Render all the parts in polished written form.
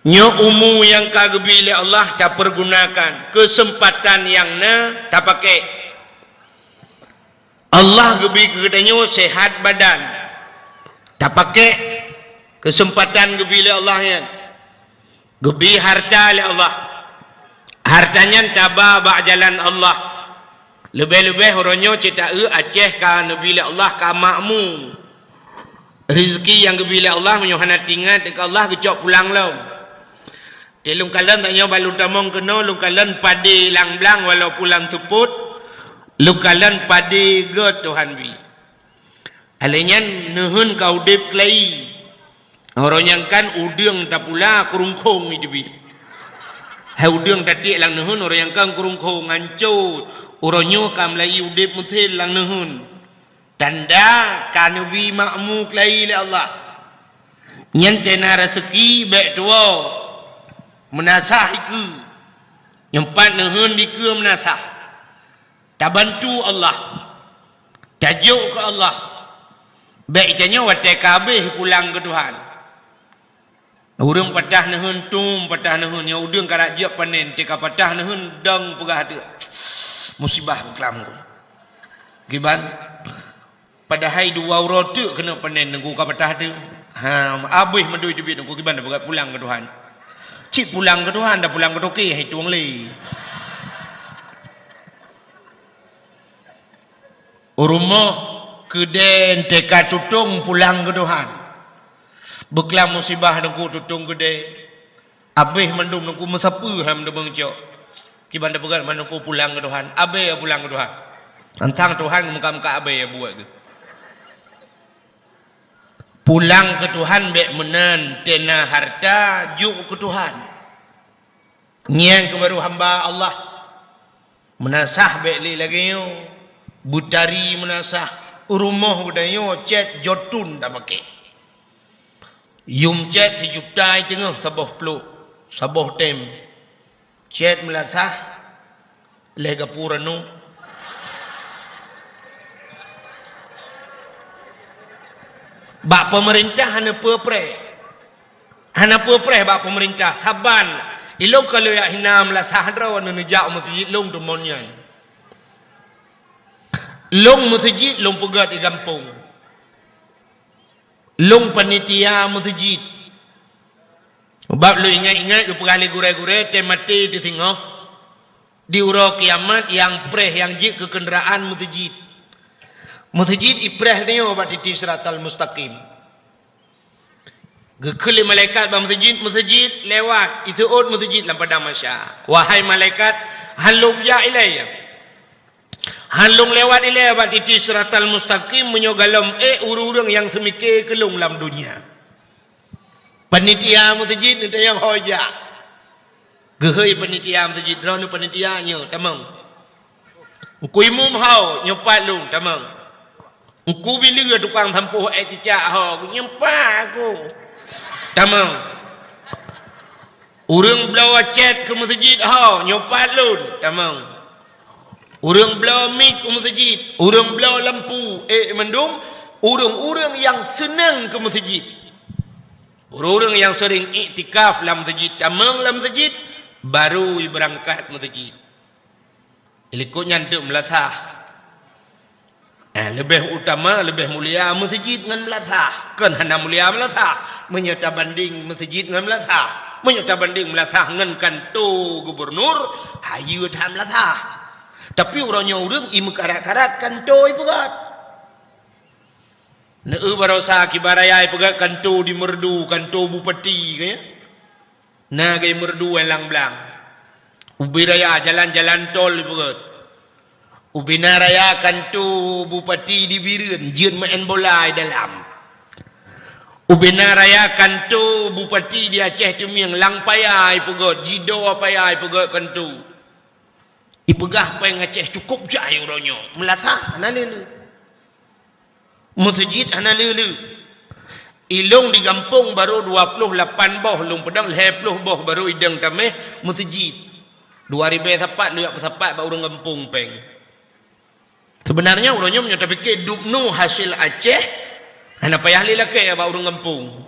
Nyo umu yang kagebi oleh Allah tak pergunakan kesempatan yang tak pakai. Allah gebi kedanyo sehat badan tak pakai kesempatan gebi oleh Allah yang gebi harta oleh Allah hartanya tabah bak jalan Allah lebih-lebih orangnya cerita Aceh ka nabi Allah ka makmu rezeki yang gebi oleh Allah menyohana tinggal dekat Allah kecok pulang lom telung kalan tanya balun tamong kena lung kalan padi lang-blang walau pulang tuput lung kalan padi ge Tuhan bi alenya nuhun kau dip klai orang yang kan udang tak pula kurungkong ni bi hai udang tadi lang nuhun orang yang kan kurungkong ngancur orangnya kam lai udip mutil lang nuhun tanda kanubi makmu klai le Allah nyen tena rezeki baik tua menasah iku nyempat nuhun dike menasah tak bantu Allah tajuk ke Allah baik janya watai kabeh pulang ke Tuhan urang patah nuhun tum patah nuhun yang udang karak jiak panen tika patah nuhun dang pegah dia musibah kelam ku giban padahal dua rotu kena panen nunggu ka patah tu abih mendui debit nunggu giban dah pulang ke Tuhan cik pulang ke Tuhan dah pulang ke toke hai tuang le rumah keden teka tutung pulang ke Tuhan beklam musibah nunggu tutung gede abih mendung nunggu mesapu ham de bengcok kiban dah pegat nunggu pulang ke Tuhan abih pulang ke Tuhan tentang Tuhan muka-muka abih buat ke pulang ke Tuhan bek menen tena harta juk ke Tuhan nyang ke baru hamba Allah menasah bek li lagi yo butari menasah rumah udayo cet jotun dah pakai yum cet sejuta tengah sabah peluk sabah tem cet melasah lega puranu bak pemerintah hana pepre bak pemerintah saban ilok kalau ya hina melasah draw nenejak masjid long tumonnya long masjid long pegat di kampung long panitia masjid bab lu ingat-ingat lu pergali gure-gure temati di tengah di ura kiamat yang preh yang jik ke kenderaan masjid ipreh ni obat titip siratal mustaqim gekeli malaikat bang masjid lewat isuut masjid lam padang masya wahai malaikat halum ya ilayya halung lewat ilai abad titi siratal mustaqim menyogalam urang yang semikir kelung dalam dunia panitia masjid ni yang hoja gehoi panitia masjid drone panitianya tamang ku imum hau nyopat lung tamang ku bila tukang sampuh cicak hau nyempak aku tamang urang belawa chat ke masjid hau nyopat lung tamang urang belau mik ke masjid, urang belau lampu, mendung, urang-urang yang senang ke masjid. Urang-urang yang sering iktikaf dalam masjid, tamang dalam masjid, baru berangkat masjid. Ikutnya untuk melatah. Lebih utama, lebih mulia masjid dengan melatah. Kan hanya mulia melatah, menyata banding masjid dengan melatah. Menyata banding melatah dengan kantor gubernur, hayu tak melatah. Tapi orangnya orang imu karat-karat kantoi pegat. Neu barosa kibarayai pegat kanto di merdu, kanto bupati kaya. Na gay merdu elang blang. Ubi raya jalan-jalan tol pegat. Ubi naraya kanto bupati di Biren, jien main bola dalam. Ubi naraya kanto bupati di Aceh Temiang lang payai pegat, jido payai pegat kanto. Ipegah apa yang Aceh cukup jai orangnya melatah hana lelu masjid hana lelu ilung di kampung baru 28 boh lung pedang 20 boh baru idang tameh masjid 2000 tapat lu yak tapat ba urang kampung peng sebenarnya orangnya menyata fikir dubnu hasil Aceh hana payah lelaki ba urang kampung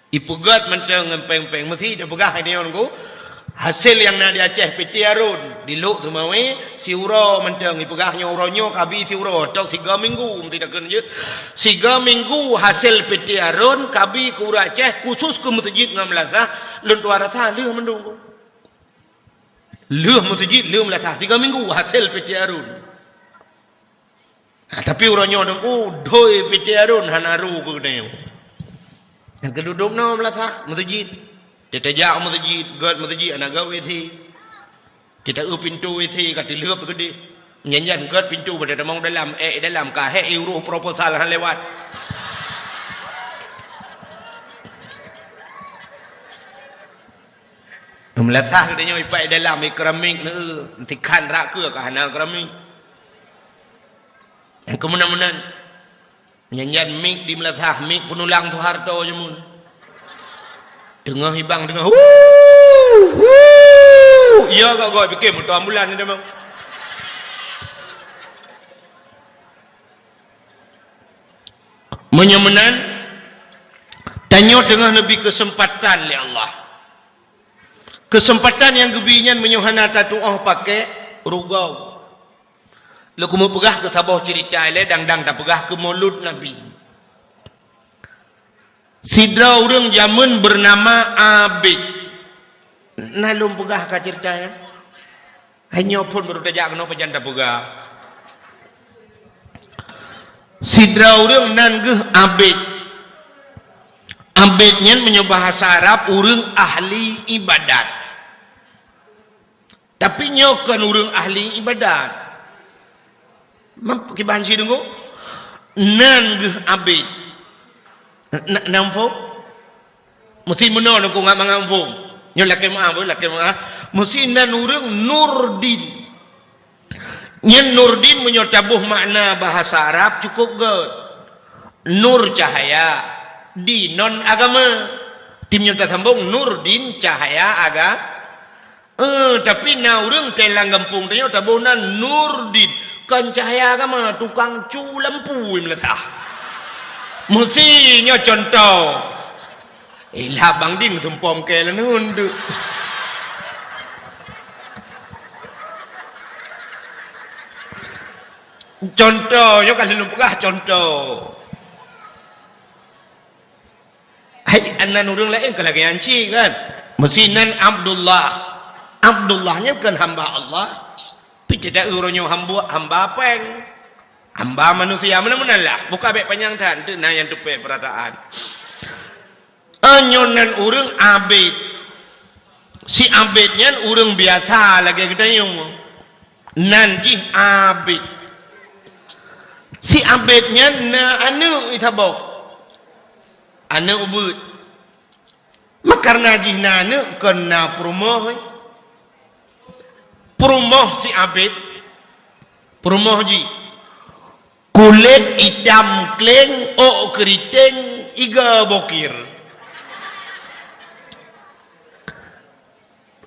ipugat mentang ngempeng-peng mesti dah pegah ini nunggu hasil yang nak di Aceh piti arun di luk tu mawe si uro mentang ipegahnya uronyo kabi si uro tok 3 minggu mesti dah kena 3 minggu hasil piti arun kabi ke uro Aceh khusus ke masjid ngam lazah lun tuara tha leuh mendung leuh masjid leuh lazah 3 minggu hasil piti arun. Tapi uronyo dengku doi piti arun hanaru ke kena yang keduduk no melata masjid kita jak masjid god masjid anak gawe thi kita pintu thi kat leup gede nyanyian god pintu pada mau dalam dalam kahe euro proposal han lewat melata kedanya ipai dalam keramik ne tikan rak ke hana keramik yang kemudian nyanyian mik di melatah mik penulang tu harto je mun dengar hibang dengar ya kau goi bikin motor ambulan ni dia mau menyemenan tanya dengan Nabi kesempatan oleh Allah kesempatan yang gebinyan menyuhana tatuah pakai rugau laku mau pegah ke sabah cerita ile dang-dang tak pegah ke mulut Nabi. Sidra orang zaman bernama Abid. Nalum pegah ke cerita ya. Hanya pun baru tajak kena pajan tak pegah. Sidra orang nanggeh Abid. Abidnya menyebah bahasa Arab orang ahli ibadat. Tapi nyokan orang ahli ibadat. Mampu kibanci dulu nanggeh abid nampu mesti menol aku nggak mengampu nyolak kemah mesti nan urang Nurdin nyen Nurdin menyotabuh makna bahasa Arab cukup god nur cahaya di non agama timnya sambung Nurdin cahaya agama tapi na urang telang kampung tanya tabunan Nurdin kan cahaya agama tukang cu lampu meletah mestinya contoh lah bang din tumpom ke lah nundu contohnya kan lumpukah contoh hai anan urang lain kan lagi anci kan mestinan Abdullahnya kan hamba Allah tidak uronyo hamba peng hamba manusia mana-mana lah buka baik panjang tan tu nah yang tupe perataan anyonan urang abid si abidnya urang biasa lagi kita yung nanti abid si abidnya na anu itabok anu ubud makarna jihna anu kena perumoh si abid perumoh ji kulit hitam kleng keriting iga bokir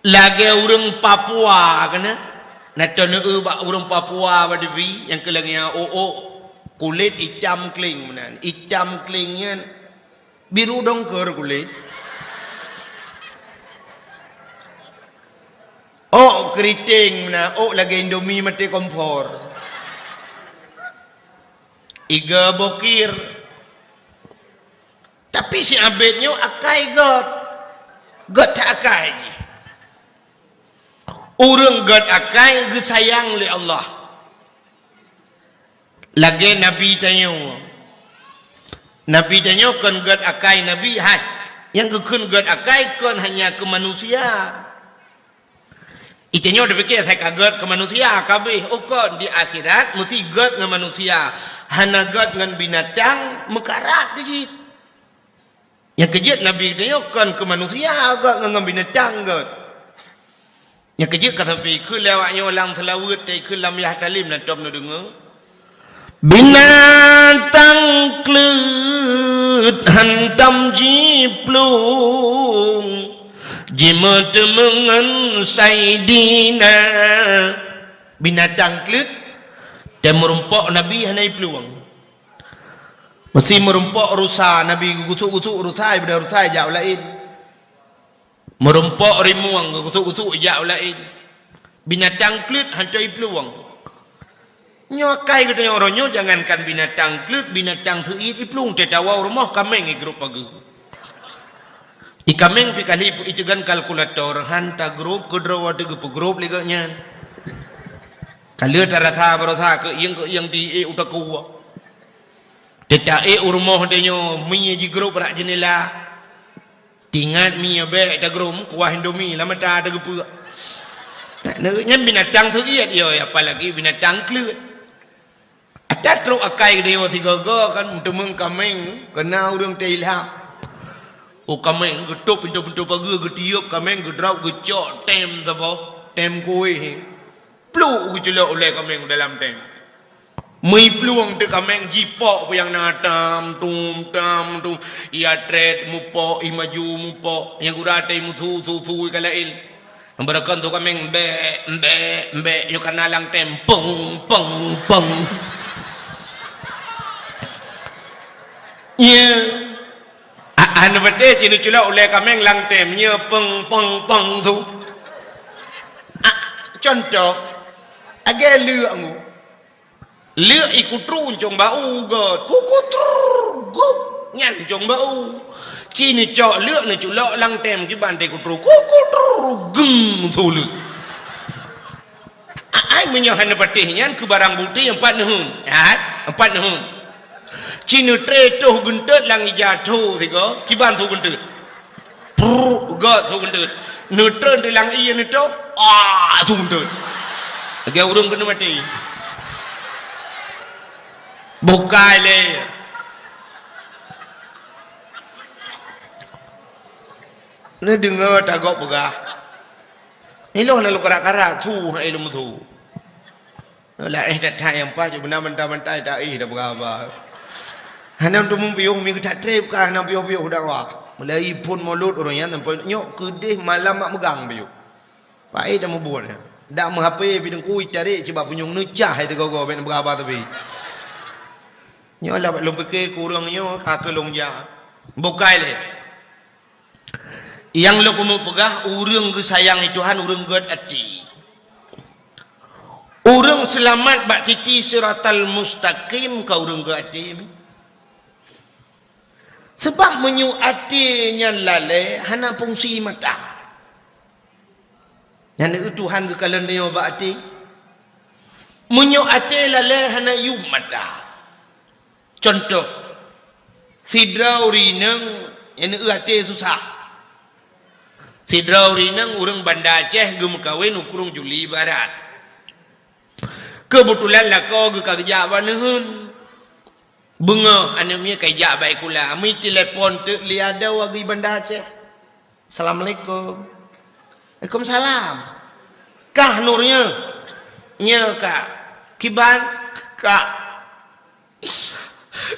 lagi orang Papua kena natana bak orang Papua badiwi yang kelangnya kulit hitam kleng menan hitam klengnya biru dongker kulit keriting na lagi Indomie mati kompor iga bokir tapi si abidnya akai god tak akai orang god akai gesayang oleh Allah lagi Nabi tanya kan god akai Nabi yang kekun god akai kan hanya ke manusia itanya udah pikir saya kaget ke manusia kabeh kan di akhirat mesti god dengan manusia hana god dengan binatang mekarat dikit yang kejut Nabi tanya kan ke manusia god dengan binatang god yang kejut kata pikir lewatnya orang selawat ke lam yah talim nak top nak dengar binatang klut hantam jiplung jimat mengan saidina binatang klut dan merumpok Nabi hanai peluang Mesti merumpok rusa Nabi gutuk-gutuk rusai pada rusai jauh lain. Merumpok rimuang gutuk-gutuk jauh lain. Binatang klut hantai peluang. Nyokai katanya orangnya jangankan binatang klut, binatang seit iplung tetawau rumah kameng grup pagi. Ikameng pikali itu kan kalkulator hanta grup kedrawa tu grup liganya. Kalau taratha berotha ke yang di udah kuwa. Teta rumah denyo mi di grup rak jenela. Tingat mi be ta grup kuah Indomie lama ta ada gepu. Nya binatang seit yo apalagi binatang klut. Ada teruk akai dia tiga kan temeng kameng kena urang teilham. O kameng getup pintu-pintu pagi getiup kameng gedrap gecok tem tabo tem kuih. Pluk gejelok oleh kameng dalam tem. Mei pluang de kameng jipok yang natam tum ia tret mupo i maju mupo yang gurate musu kalail. Ambarakan tu kameng be yo kanalang tem peng. Ya, anu bete cina cula oleh kameng lang temnya peng tu. Contoh, agak lu ikut runcong bau god, kukutru gup nyan jong bau. Cina cok lu ni cula lang tem ki bante kutru kukutru geng tu lu. Ai menyohan bete nyan ke barang bukti empat nuhun, empat nuhun. Cina tretuh gentet lang ijatuh tiga kiban tu gentet god tu gentet neutron di lang iya neto tu gentet agak urung kena mati bukai le ni dengar tagok begah ni lo nak karak-karak tu hai lu tu lah dah yang pas je benar-benar tak dah berapa. Hanam tu mumpiung mi tak trip ka hanam piu-piu dah wah. Mulai pun mulut orang yang tempat nyok kedih malam mak megang piu. Pai dah mubun. Dak menghape bidang kui cari cuba punyung necah itu gogo ben berapa tapi. Nyok lah lu fikir kurang nyok ka long ja. Bukai le. Yang lu kumu pegah urang ke sayang Tuhan urang god ati. Urang selamat bak titi siratal mustaqim ka urang god ati. Sebab menyu hatinya lalai hana fungsi mata. Yang itu Tuhan ke kalian dia buat hati. Menyu hati lalai hana yu mata. Contoh, sidrau rinang yang hati susah. Sidrau rinang orang Banda Aceh gem kawin ukurung Juli Barat. Kebetulan lah kau ke kerja banehun. Bunga anaknya kaya baik kula. Ami telefon tu liada wagi Banda Aceh. Assalamualaikum. Waalaikumsalam. Kah nurnya? Nya kak. Kiban kak.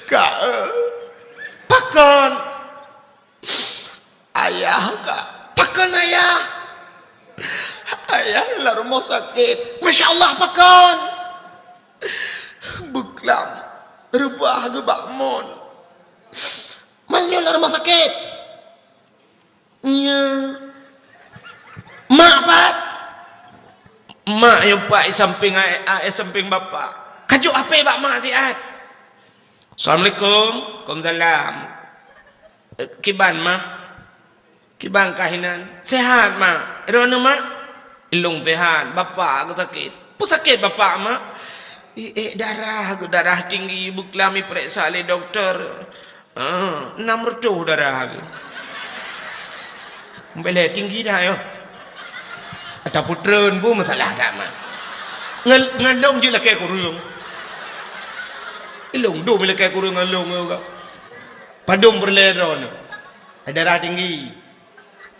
Kak. Pakon. Ayah kak. Pakon ayah. Ayah lah rumah sakit. Masya Allah pakon. Beklam. Rebah ke bakmon. Malnya lah rumah sakit. Ya. Mak pak. Mak yang pak samping samping bapak. Kajuk apa bak mak tiat? Assalamualaikum. Waalaikumsalam. Kiban mah. Kiban kahinan. Sehat mak. Rona mak. Ilung sehat. Bapak aku sakit. Pun sakit bapak mak. Darah tinggi buklami periksa oleh doktor 600 darah aku boleh tinggi dah yo atau putren pun masalah dah mah ngalong je lah kaya kurung ilung do bila kaya kurung ngalong juga padung berleron darah tinggi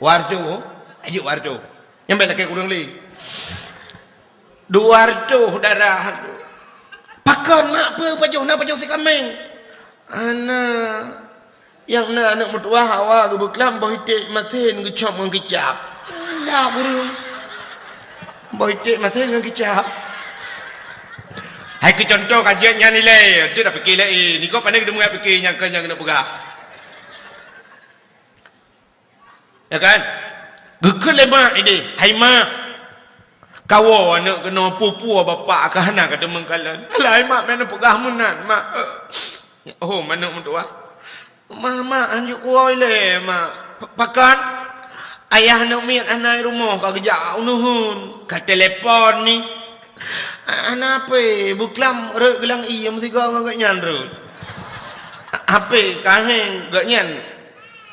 wardo ayo wardo yang boleh kaya kurung li 200 darah aku pakon mak apa pajuh si kameng. Anak yang anak mertua hawa ke beklam bohitik matin ke cop dengan kicap. Lah buru. Bohitik matin dengan kicap. Hai ke contoh kajiannya nilai, dia dah fikir lah ni kau pandai kita mengat fikir yang kena pegah. Ya kan? Gekul lemak ini, hai mah. Kawo anak kena pupu bapak ke hana kata mengkalan. Alah mak mana pegah menan mak. Oh mana mentua? Mak anjuk kuoi le mak. Pakan ayah nak miat anak rumah kau kerja nuhun. Ka telefon ni. Anak apa? Buklam rek gelang iya mesti kau ngak nyan rek. Apa kaheng gak nyan?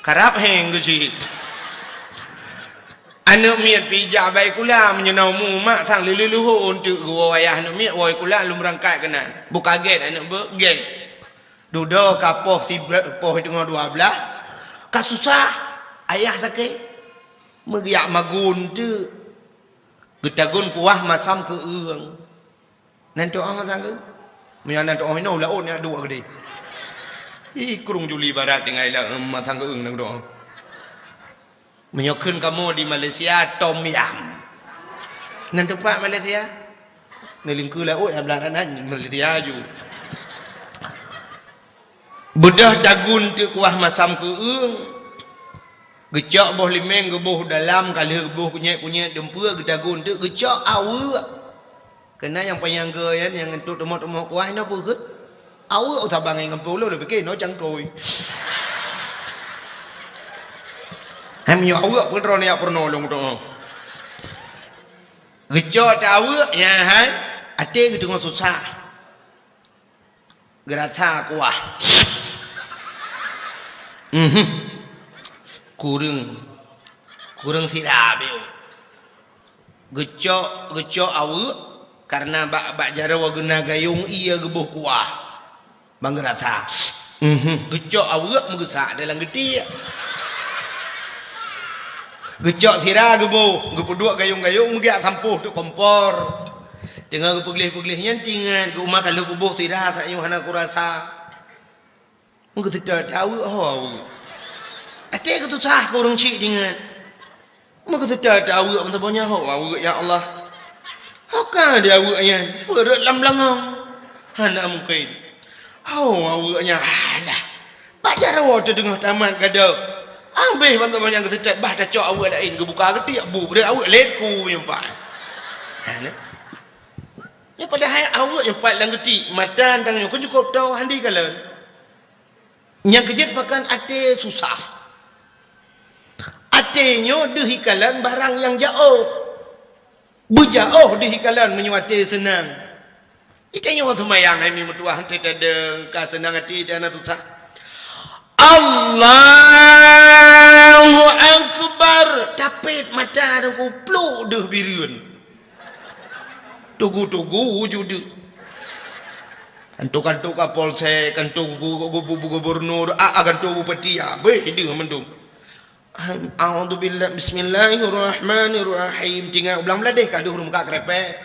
Karap heng gejit. Anak miat pijak baik kula menyenau mu mak sang lulu untuk gua ayah anak miat woi kula lu merangkai kenan. Buka gate anak gate. Duduk kapoh si poh dengan 12. Ka susah ayah sakit. Megiak magun tu. Getagun kuah masam ke eung. Nanti orang sang ke. Meyan nanti orang no laut ni dua gede. Kurung Juli Barat dengan ilang matang ke eung nang doang. Menyokun kamu di Malaysia tom yam. Nan tempat Malaysia. Nelingku lah oi ablaran Malaysia ju. Bedah dagun tu kuah masam ke eung. Gecak boh limeng geboh dalam kali geboh kunyek dempur gedagun tu gecak awe. Kena yang penyangga yang untuk temuk-temuk kuah ni apa ke? Awe sabang ngan pulau le fikir no cangkoi. Hamyo awak pun rona ya pernolong tu. Gecok tak awak ya hai. Ate gitu ngos susah. Gerata kuah. Kurang tidak beu. Gecok awak karena bak jarawa guna gayung ia gebuh kuah. Bang gerata. Gecok awak mengesak dalam geti. Gecok sirah gebuh, gepuduk gayung-gayung giak tampuh tu kompor. Dengan gepeglih-peglihnya tingan ke rumah kalau gebuh sirah tak yuhana ku rasa. Engko tidak tahu Ate ke tu sah ku orang cik dengan. Engko tidak tahu apa banyak ya Allah. Hokah dia awaknya, berat lam langau. Hana mungkin. Awaknya alah. Pajar awak tu tengah taman gaduh. Ambeh banyak kesecat bah dah cok awak dain ke buka ketik bu ber awak letku yang pak. Ya pada hai awak yang pak lang ketik matan tang kau cukup tahu handi kalau. Yang kejut pakan ate susah. Atenyo dihikalan barang yang jauh. Bujauh dihikalan menyuate senang. Itenyo semayang ini metuah tidak ada kesenang hati dan susah. Allahu Akbar. Tapit mata dah kupluk dah birun. Tugu-tugu wujud. Kantuk-kantuk kapolsek, kantuk gubernur, kantuk bupati, abeh dia mendung. A'udzubillah bismillahirrahmanirrahim. Tinggal ulang beladih kalau huruf muka krepek.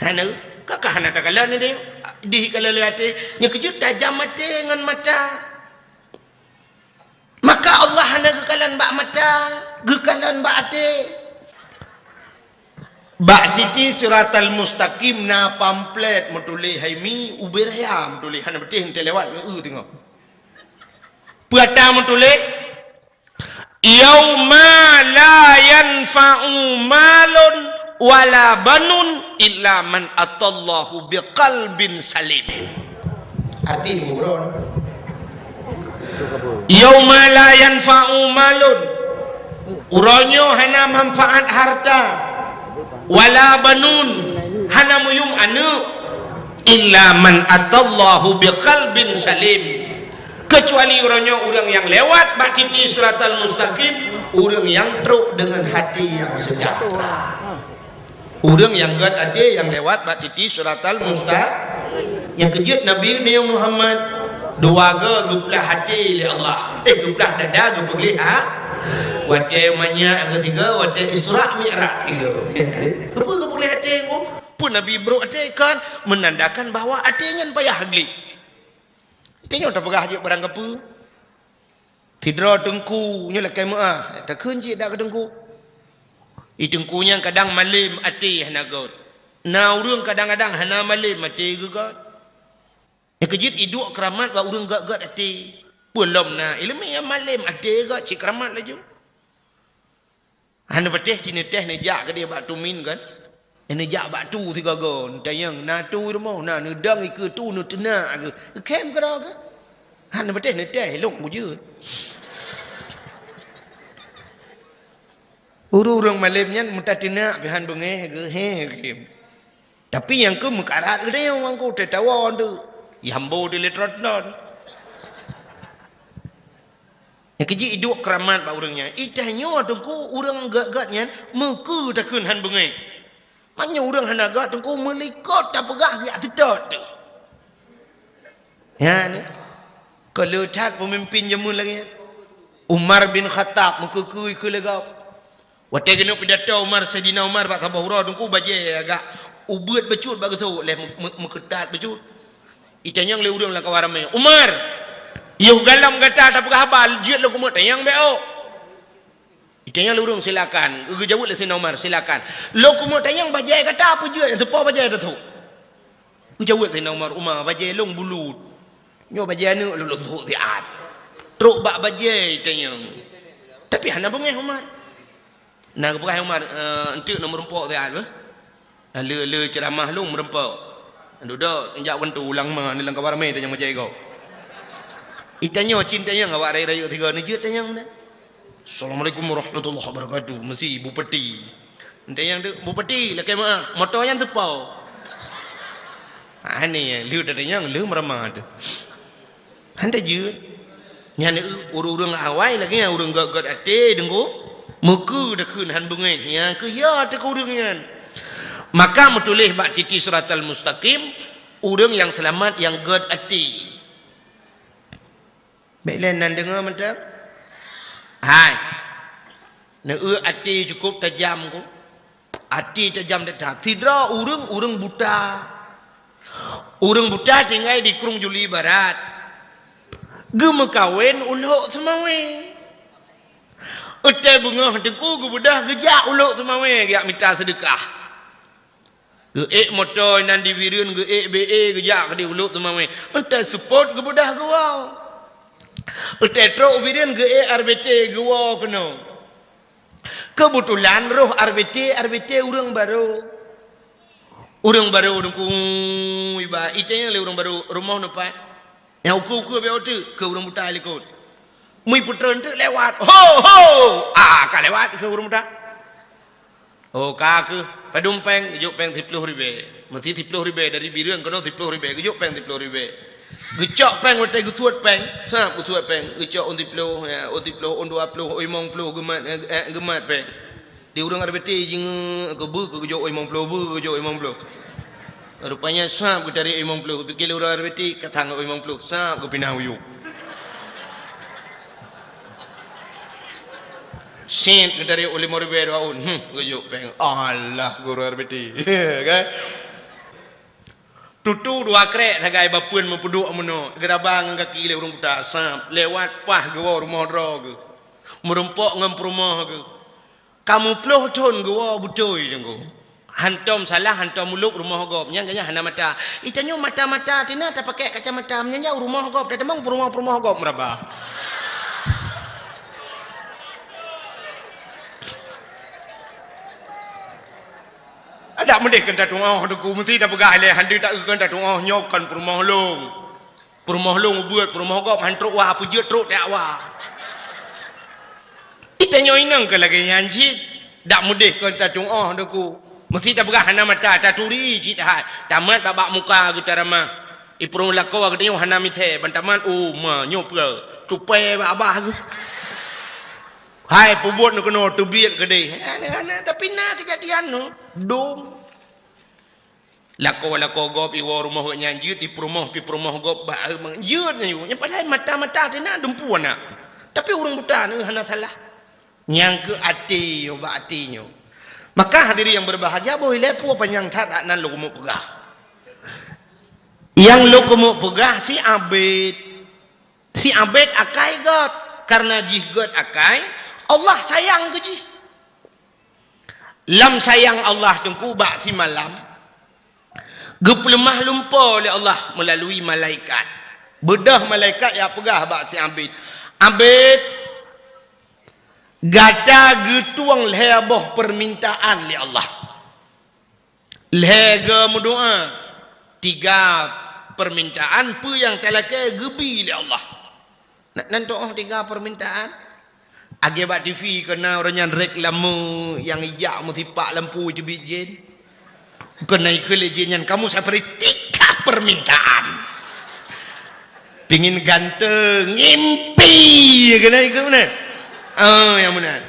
Hana, kakak hana tak kalah ni dia. Di kalau lihat nya kejut tajam mata dengan mata. Maka Allah hana gekalan bak mata, gekalan bak ate. Bak titi suratal mustaqim na pamflet mutulih haimi ubiraya mutulih hana betih ente lewat tengok. Puata mutulih yauma la yanfa'u malun wala banun illa man atallahu biqalbin salim. Arti ni buron. Yauma la yanfa'u malun. Uronyo hana manfaat harta wala banun hana muyum anu illa man atallahu biqalbin salim. Kecuali uronyo orang yang lewat bak titi siratal mustaqim, orang yang teruk dengan hati yang sejahtera. Orang yang gad ada yang lewat bak titi siratal mustaqim. Yang kejut Nabi ni Muhammad dua guplah hati li Allah. Guplah dada guplah ha. Wate manya ketiga wate Isra Mi'raj tiga. Apa guplah hati ku? Pun Nabi bro hati kan menandakan bahawa hatinya payah geli. Tengok tak pegah je barang apa. Tidra tengku nya lakai maah. Tak kunci dak ke tengku. I tengkunya kadang malim hati hanagot. Na urang kadang-kadang hana malim mati gegat. Kejit iduk keramat ba urang gat-gat ati. Belum na ilmi yang malim ati gat cik keramat laju. Hana beteh cini teh ni jak ke dia batu min kan. Ini jak batu si gagon. Tayang na tu rumah na nedang ke tu nu tenak ke. Kem ke dah ke. Hana beteh ni teh long bujur. Urang malimnya muta tenak pihan bengeh ke he kem. Tapi yang ke mekarat ke dia orang ku tetawon tu. Yambo di letrotnon. Yang keji iduk keramat ba urangnya. Itahnya tungku urang gat-gatnya meku takun han bengai. Maknya urang hana gat tungku melikot tak pegah dia tetot tu. Ya ni. Kalau tak pemimpin jamun lagi. Umar bin Khattab muka kui ke legap. Watai kena pidato Umar Sayyidina Umar bak Sabah Hura tungku baje agak ubet becut bak tu leh meketat becut. Itanya le urang lah kawaramai. Umar, yo galam kata tak pegah habal jiat lo kumut tayang beo. Itanya le urang silakan. Ugu jawab le Sayyidina Umar silakan. Lo kumut tayang bajai kata apa jiat yang sepa bajai tu. Ugu jawab Sayyidina Umar bajai long bulut. Nyo bajai anu lo tu tiat. Truk bak bajai tayang. Tapi hana bengeh Umar. Nah kebukai Umar entuk nak merempok tiat bah. Le ceramah long merempok. Duduk injak wentu ulang mah ni lang kabar mai tanyang macai kau. Itanya cintanya ngawak raya-raya tiga ni je tanyang dah. Assalamualaikum warahmatullahi wabarakatuh. Mesti bupati. Tanyang tu bupati lah kemah motor yang tepau. Ni yang liu tanyang liu meramah tu. Hanta je. Nyan urang awai lagi urang gat-gat ate dengku. Muka dah kun han bungai. Ya ke ya te urang nyan. Maka metulih bak titi suratal mustaqim urang yang selamat yang god ati. Baiklah nan dengar mantap. Hai. Na ati cukup tajam ku. Ati tajam dah. Tidra urang buta. Urang buta tinggal di Krung Juli Barat. Gema kawin uluk semawe. Utai bunga tengku ku budah gejak uluk semawe giak minta sedekah. Geek motor nan diwirin geek BE gejak ke di uluk tu mamai. Entai support ke budah gua. Entai truk wirin geek RBT gua kena. Kebetulan roh RBT urang baru. Urang baru dengku iba itanya le urang baru rumah nampak. Yang uku be otu ke urang buta likut. Mui putra ente lewat. Ho! Ka lewat ke urang buta. Oh ke padumpeng juk peng 30 ribu. Mesti 30 ribu dari birang kono 30 ribu juk peng 30 ribu. Gecok peng watai gutuat peng, sap gutuat peng, gecok on 30 ya, on 30 on 20, oi 50 gemat peng. Di urang RBT jing ke bu ke juk oi 50 bu ke juk oi 50. Rupanya sap ke dari oi 50, pikir urang RBT katang oi 50, sap ke pinah uyuk. Sen dari oleh morbe raun gujuk peng Allah guru RBT kan tutu dua krek tagai bapun mempuduk amono gerabang kaki le urang buta sap lewat pah gua rumah drog merempok ngam rumah ke kamu ploh ton gua butoi jenggo hantom salah hantom muluk rumah gop nyangnya hana mata itanyo mata-mata tina tak pakai kacamata nyanya rumah gop dah temang rumah gop meraba. Ada mendek kenta tungau deku mesti dah pegah le handi tak kenta tungau nyokan perumah long buat perumah gop hantruk wah apa je truk tak wah itanyo inang ke lagi nyanji dak mendek kenta tungau deku mesti dah pegah hana mata taturi cit hai tamat babak muka getarama ipurung lako agdeo hana mithe bantaman ma nyopre tupai babah ke hai pembuat nak kena terbiat ke dia. Tapi nak kejadian tu. Dom. Lako gop iwa rumah nyanjut di perumah gop mangjut nyu. Yang padahal mata-mata tu nak dempuan nak. Tapi orang buta ni hana salah. Yang ke hati obat hatinya. Maka hadiri yang berbahagia boleh lepo panjang tak nan lo kumuk pegah. Yang lo kumuk pegah si abid. Si abid akai got. Karena jih got akai Allah sayang ke ji. Lam sayang Allah tengku bak si malam. Gepelemah lumpur oleh Allah melalui malaikat. Bedah malaikat yang pegah bak si Abid. Abid gata getuang leheboh permintaan li Allah. Lehega berdoa. 3 permintaan pu yang talakai gebi li Allah. Nak nanti 3 permintaan. Agi bak TV kena orang yang reklamu yang ijak mutipak lampu je bijin. Kena ikut lejinan kamu saya beri 3 permintaan. Pingin ganteng, ngimpi kena ikut mana? Yang benar.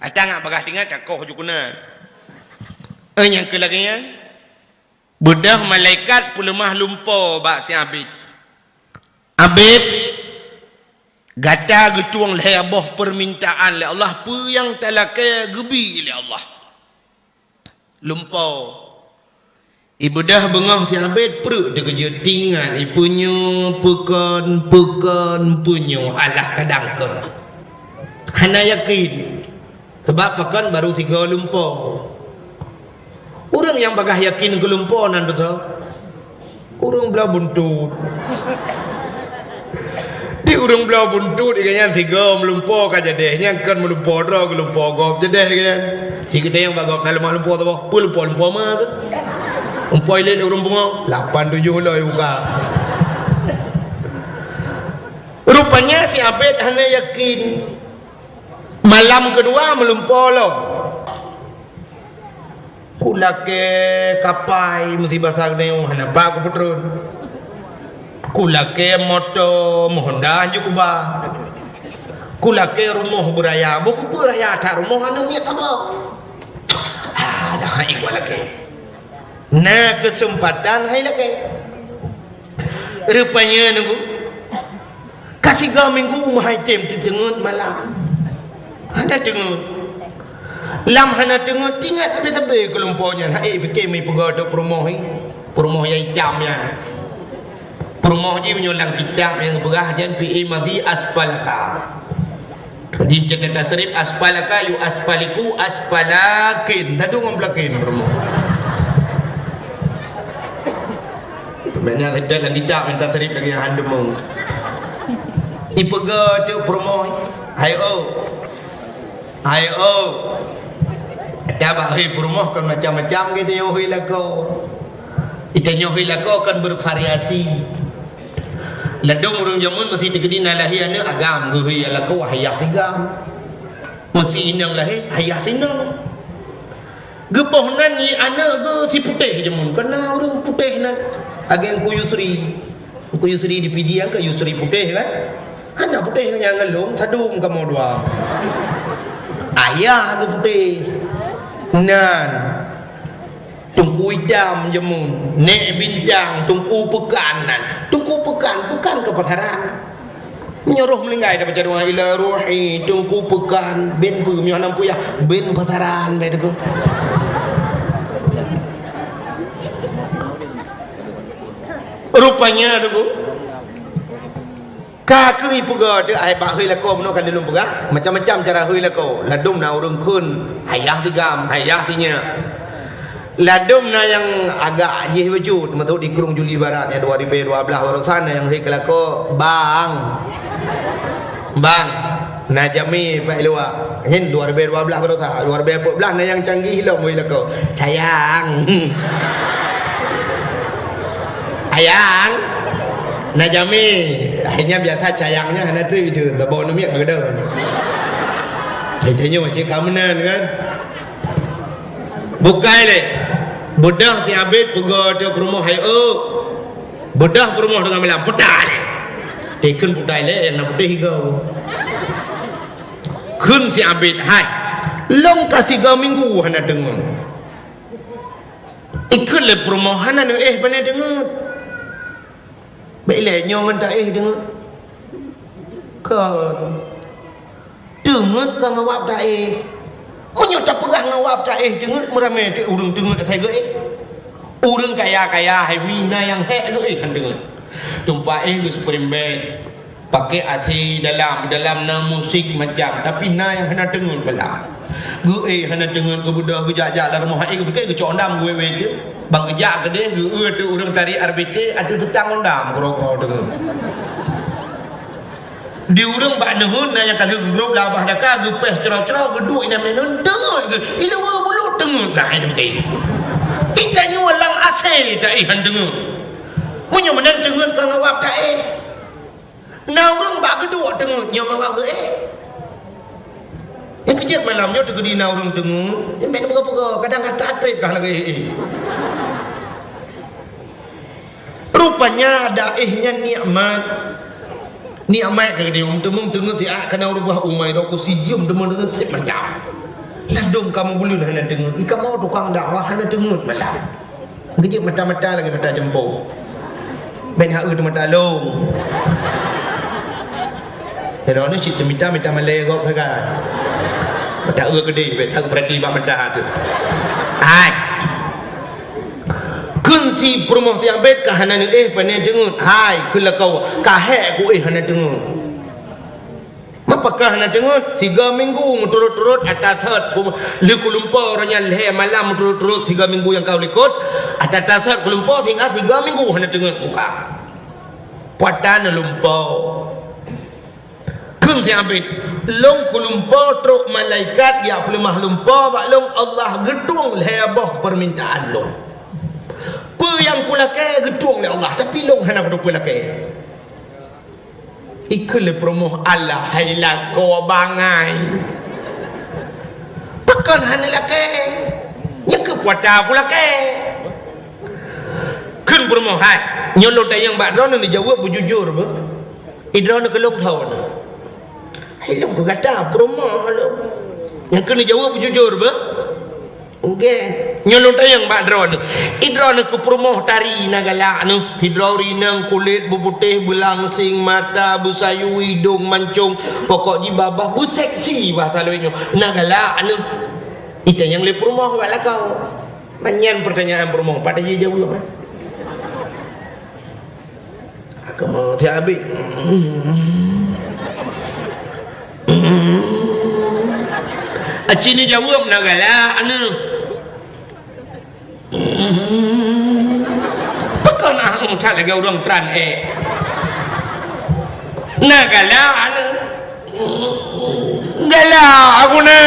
Atang bagah tinggal cakoh je kena. Yang kelagian bedah malaikat pulemah lumpur bak si Abid. Abid gata getuang leheboh permintaan le Allah pu yang talakai gebi le Allah. Lumpur. Ibu dah bengah si Abid perut dia kerja tinggal ipunya pekan punya alah kadangkan. Hana yakin. Sebab pekan baru 3 lumpur. Orang yang bagah yakin ke lumpur nan betul. Orang belah buntut. Di orang belah buntut ikanya 3 melumpur kan jadehnya kan melumpur dah ke lumpur gop jadeh kan. Si gede yang bagap nak lemah lumpur tu apa? Lumpur mah tu. Umpoi lain orang bunga 8-7 hulai buka. Rupanya si Abid hanya yakin malam kedua melumpur lo. Kulake kapai mesti basah neong hana ba ku putrun. Kulake moto Honda anju kuba. Kulake rumah beraya buku beraya tak rumah anu miat apa. Dah hai walake. Nah kesempatan hai lagi. Rupanya nunggu. Ketiga minggu mahai tem tengut malam. Ada tengut. Lam hana tengut tinggal tepi-tepi kelompoknya. Hai fikir mai pegodo promohi. Promoh yang hitam ya. Promoh je menyulang kitab yang berah jan fi madhi asfalaka. Di catatan tasrif asfalaka yu asfaliku asfalakin. Tadu ngomplakin promoh. Maknanya dalam tidak minta terip lagi yang anda mau. Ipega tu promoy. Hayo. Ada bahaya promoh kan macam-macam gitu yang hui lako. Itu yang hui lako kan bervariasi. Ladung orang jamun mesti digedi nalahi ane agam hui lako hayah tigam. Mesti inang lahi hayah tinang. Gepohnan ni anak ke si putih jamun kena orang putih nan. Agen ku Yusri di PD yang ke Yusri putih kan. Anak putih yang ngelung sadung kamu dua. Ayah aku putih. Nan. Tungku hitam jamun. Nek bintang tungku pekanan. Tungku pekan bukan kepataran. Menyuruh melinggai dapat jaduang ila ruhi tungku pekan ben pu mi anam puyah ben pataran begitu. Rupanya tu kakui puga dia ai bak hui lako beno kan dilum puga macam-macam cara hui lako ladum na urung kun hayah tigam hayah tinya ladum na yang agak jih wujud metu di Kurung Juli Barat yang 2012 baru sana yang hui lako bang Najami Pak Ilwa hin 2012 baru tak 2014 na yang canggih lo hui lako sayang ayang Najami akhirnya biasa sayangnya hana tu itu tabau numiak ada jadinya macam kamenan kan bukai le budah si Abid pega dia rumah hayo budah rumah dengan malam putai tekun putai le yang nak putih kau kun si Abid hai long kasih 3 minggu hana dengar ikut le perumahan hana bana dengar. Baiklah nyaman tak dengar. Kau dengar kan ngawap tak Munyo tak pegah ngawap tak dengar meramai tu urang dengar tak saya urang kaya hai mina yang hek tu kan dengar. Tumpa geus perimbet. pakai hati dalam musik macam, tapi na yang hana dengar pula gue hana dengar ke budak ke jajak lah rumah ke pakai ke condam gue dia bang kejak ke dia gue tu orang tari RBT ada tetang ondam kro-kro dengar di orang bak nehun na yang kali grup labah daka gue peh cerah-cerah gue duk ina menun dengar ke ina wa bulu dengar dah itu betul kita ni walang asal tak ihan dengar punya menan dengar kang awak tak na orang bak kedua dengar nyong awak ke yang kejap malamnya tu di na orang dengar yang main buka-buka kadang tak trip kah lagi rupanya daihnya nikmat ke dia umum dengar tiak kena rubah umai dok sijum dengan sip macam lah dom kamu boleh lah dengar ika mau tukang dakwah hana dengar malam kejap mata-mata lagi mata jempol ben hak tu mata long pero ni cerita mita malay kok kan tak gede bet tak berarti bak mata tu ai kun si promosi yang bet kahana ni pane dengar hai kun la kau kahe ku hana dengar apakah hana dengar 3 minggu turut-turut atas ku Kuala Lumpur nya leh malam turut-turut 3 minggu yang kau ikut atas Kuala Lumpur hingga 3 minggu hana dengar buka Puatan Lumpur kun si ambit long Lumpur truk malaikat ya pelemah Lumpur bak long Allah gedung lebah permintaan long apa yang kulakai gedung oleh Allah tapi long hana kulakai ikut le promoh Allah hayla ko bangai pakan hana lakai yang ke puata kulakai kun promoh hai nyolong tayang bak drone ni jawab bujujur ba idron ke long tahun hello ko kata promoh lo yang kena jawab jujur ba okey nyolong tayang bak drone idron ke promoh tari nagala nu hidrori nang kulit buputih belangsing mata busayu hidung mancung pokok di babah bu seksi bahasa lainnya nagala nu itu yang le promoh bak kau manyan pertanyaan promoh pada dia jawab apa kamu tiap habis acini jawab nagala anu pakai nak tak lagi orang tran nagala anu gala aku na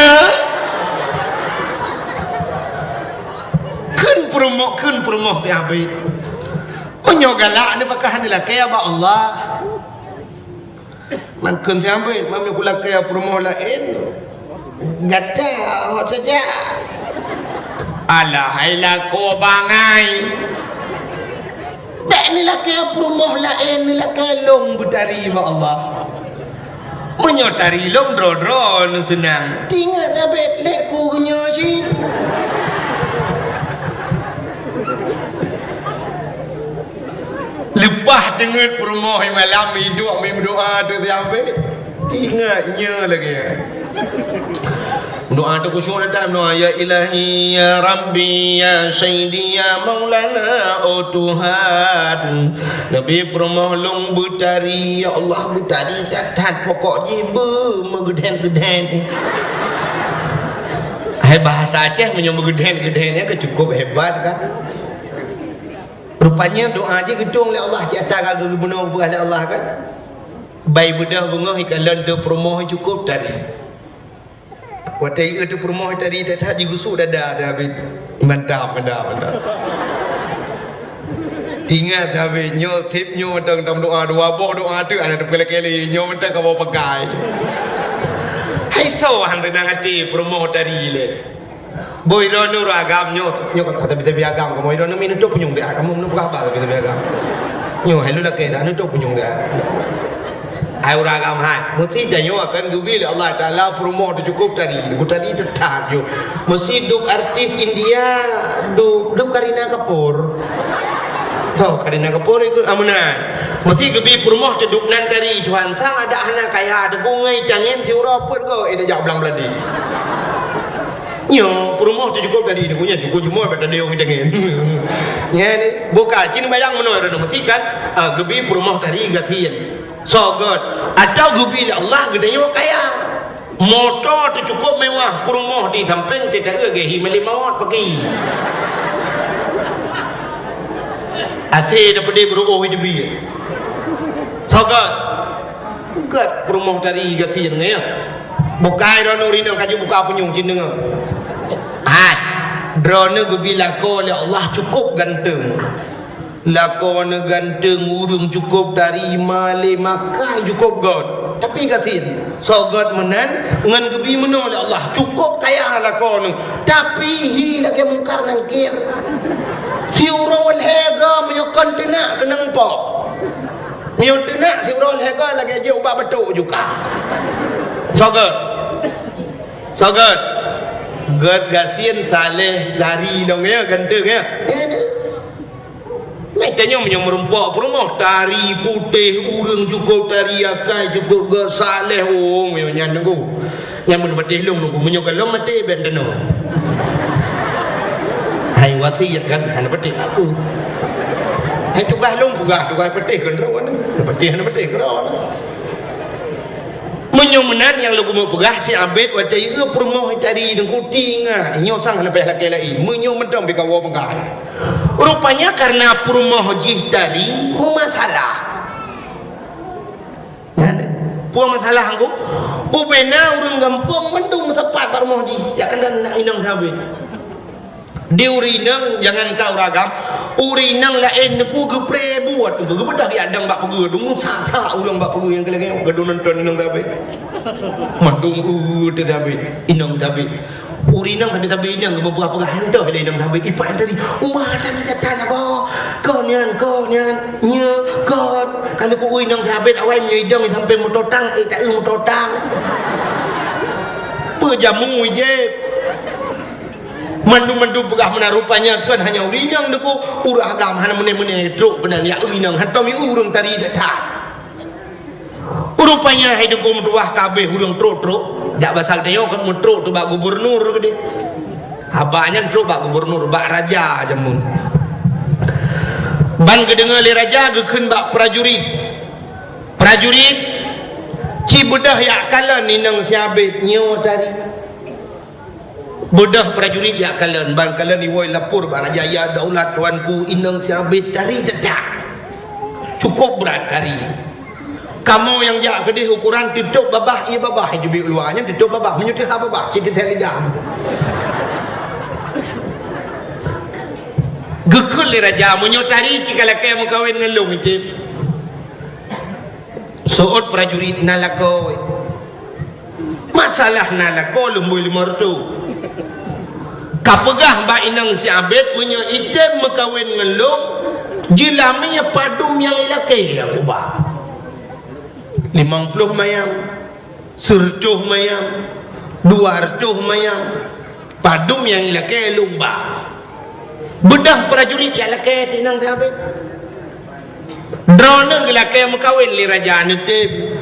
kun promoh tiap habis menyogala ni pakai hadilah kaya ba Allah mangkun sampai mami kula kaya promo lain gata hot saja ala haila ko bangai tak ni lah kaya promo lain ni lah kaya long betari ba Allah menyotari long dro senang tinggal sampai net ku nya sih lepas dengar promoh malam hidup ambil doa tu sampai ingatnya lagi doa tu khusyuk datang doa ya ilahi ya rabbi ya sayyidi ya maulana oh Tuhan nabi promoh long betari ya Allah betari tatat pokok jiba megeden hai bahasa Aceh menyebut geden-gedennya cukup hebat kan rupanya doa je gedung oleh Allah di atas raga gubernur oleh Allah kan bayi budak bunga ikalan tu promoh cukup tadi watai itu promoh tadi tak digusuk dada habis mantap tinggal habis nyo tip nyo tentang doa doa tu ada kali nyo mentang kau pakai hai so hang tenang hati promoh tadi le boy rono agam nyo kata tapi agam kamu rono minum tu punyung dia kamu minum apa tapi agam nyo halu lah ke anu tu punyung dia ai agam hai mesti janyo akan gubil Allah taala promo tu cukup tadi tetap yo mesti duk artis India duk Karina Kapoor tahu Karina Kapoor ikut amunan mesti gebi promo tu duk nan tadi Tuhan sang ada anak kaya ada bungai jangan tiura pun kau ini jauh belang beladi Nyo perumoh tu cukup dari ni punya cukup cuma pada dia kita ngin. Ya ni buka cin bayang menor no mestikan gebi perumoh tadi gatian. So God atau gebi Allah gede nyo kaya. Motor tu cukup mewah perumoh di samping tidak ke hi melimawat pergi. Ate dapat dia beruoh hidup dia. So God perumoh tadi gatian ni ya. Bukai rono rino kaju buka penyung cin dengar. Drone bila ko oleh Allah cukup ganteng. Lakon ganteng urung cukup dari male makai cukup God. Tapi katin so God menan ngan gebi meno oleh Allah cukup kaya lakon. Tapi hi lagi mungkar ngangkir. Siurol hega menyokon tenak kenang po. Mio tenak siurol hega lagi aja ubah betul juga. So God God gasian saleh dari dong ya ganteng ya. Macamnya menyerumpak perumah tari putih urang cukup tari akai cukup ga saleh oh nyan nunggu. Yang mun betih long nunggu menyokan long mati benteno. Hai wasiat kan han betih aku. Hai tugah long tugah betih kan rawan. Betih han betih rawan. Menyumenan yang lagu mau pegah si abid wajah itu permoh tadi dan kuting nyo sang na pehla kelai menyo mentang bika wo pegah rupanya karena permoh jih tadi masalah puang masalah angku ubena urang gampung mendung sepat permoh jih ya kan dan inang sabit di urinang jangan kau ragam urinang lain ku gepre buat ku bedah ya adang bak pegu dung sa urang bak pegu yang keleng gedon nonton inang tabe mandung tu tabe inang tabe urinang tabe inang mau buka hantu ada inang tabe ipan tadi umah tadi tatan apa kau nyan nya kau kalau ku inang tabe awai menyidang sampai mototang tak mototang pejamu je mandu pegah mana rupanya kan hanya urinang deku urah agam hana mene truk benar ya urinang hatam urang tari datang rupanya hai deku menduah kabeh urang truk dak basal teo kan truk tu bak gubernur gede habanya truk bak gubernur bak raja jamun ban gedenga le raja gekeun bak prajurit ci bedah ya kalan ninang siabet nyo tari bodoh prajurit ya kalian ban kalian diwoi lapor baraja ya daulat tuanku inang siabit dari dedak cukup berat hari kamu yang jak kedih ukuran tutup babah ia babah jubi luarnya tutup babah menyutih babah citi telidam gekul raja menyutari jika lakai mengkawin ngelung itu soot prajurit nalakoi masalah nalakoi lumbui limortu kapegah ba inang si abid menyo item mekawin ngelung jilaminya padum yang ilakeh aku ba 50 mayam surcuh mayam 200 mayam padum yang ilakeh lumba bedah prajurit yang ilakeh tinang si abid drone ilakeh mekawin li raja nutim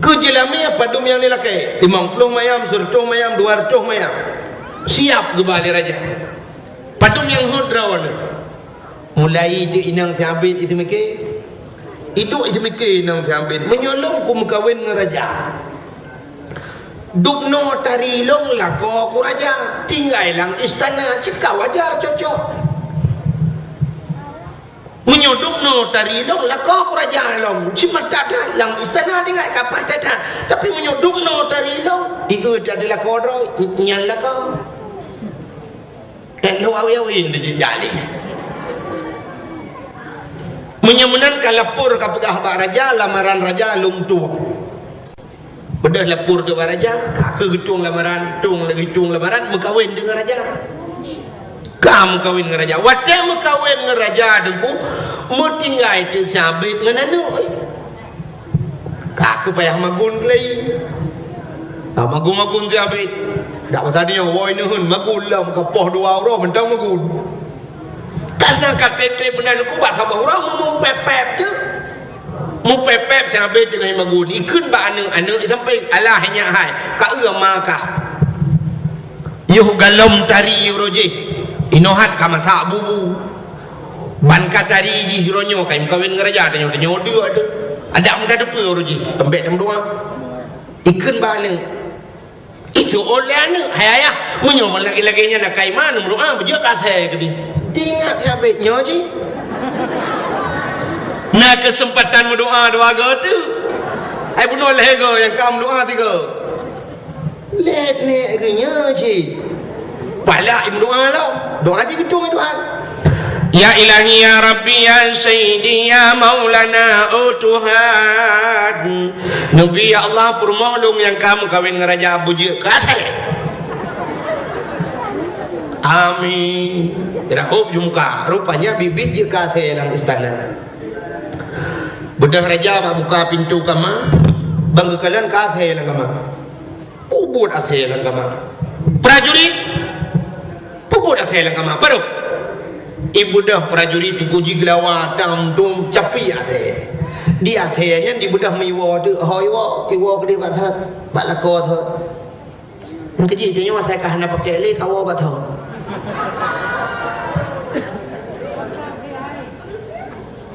kejilaminya padum yang ilakeh 50 mayam surcuh mayam 200 mayam siap kembali raja patung yang hudrawan mulai itu inang siabit itu mikir inang siabit menyolong ku mekawin dengan raja dukno tari long lako ku raja tinggal lang istana cika wajar cocok menyodukno tari long lako ku raja long cima tata lang istana tinggal kapal tata tapi menyodukno tari long itu adalah kodro nyan lako dan lu awin di jali menyemenan kalapur kapegah bak raja lamaran raja lungtu bedah lapur tu bak raja ke getung lamaran tung lamaran berkahwin dengan raja kamu kawin dengan raja wate berkahwin dengan raja dengku mau tinggal itu sabit dengan anu aku payah magun kelai magun sabit dak pasal dia woi nuhun magun lah kapoh 2 orang mentang magun karena KTT benar aku buat sama orang mau pepep je mau pepep sabit dengan magun ikun ba anu sampai Allah hanya hai ka ua makah yuh galom tari roje inohat kama sa bubu ban katari ji hironyo kaim kawin ngeraja tanyo du ada muda depe roje tembek dem doa ikun bane itu oleh hayaya munyo lagi-laginya nak kai mana doa bejo kasih gedi tingat habis nyoji na kesempatan berdoa doa tu ai bunuh lego yang kam doa tiga let ne genya ji pala im doa lo doa ji gitu doa ya ilahi ya rabbi ya sayyidi ya maulana Tuhan nabi ya Allah permohon yang kamu kawin ngeraja bujuk kasih amin rahub jumka rupanya bibit je kasih lang istana bedah raja buka pintu kama bangga kalian kasih lang kama ubud kasih lang kama prajurit ubud kasih lang kama baru ibu dah prajurit puji gelawa tam dum capi ate di atenya di bedah miwo tu hoiwo kiwo gede bathat balako tho ngji jenyo atai kahana pakai le kawo batho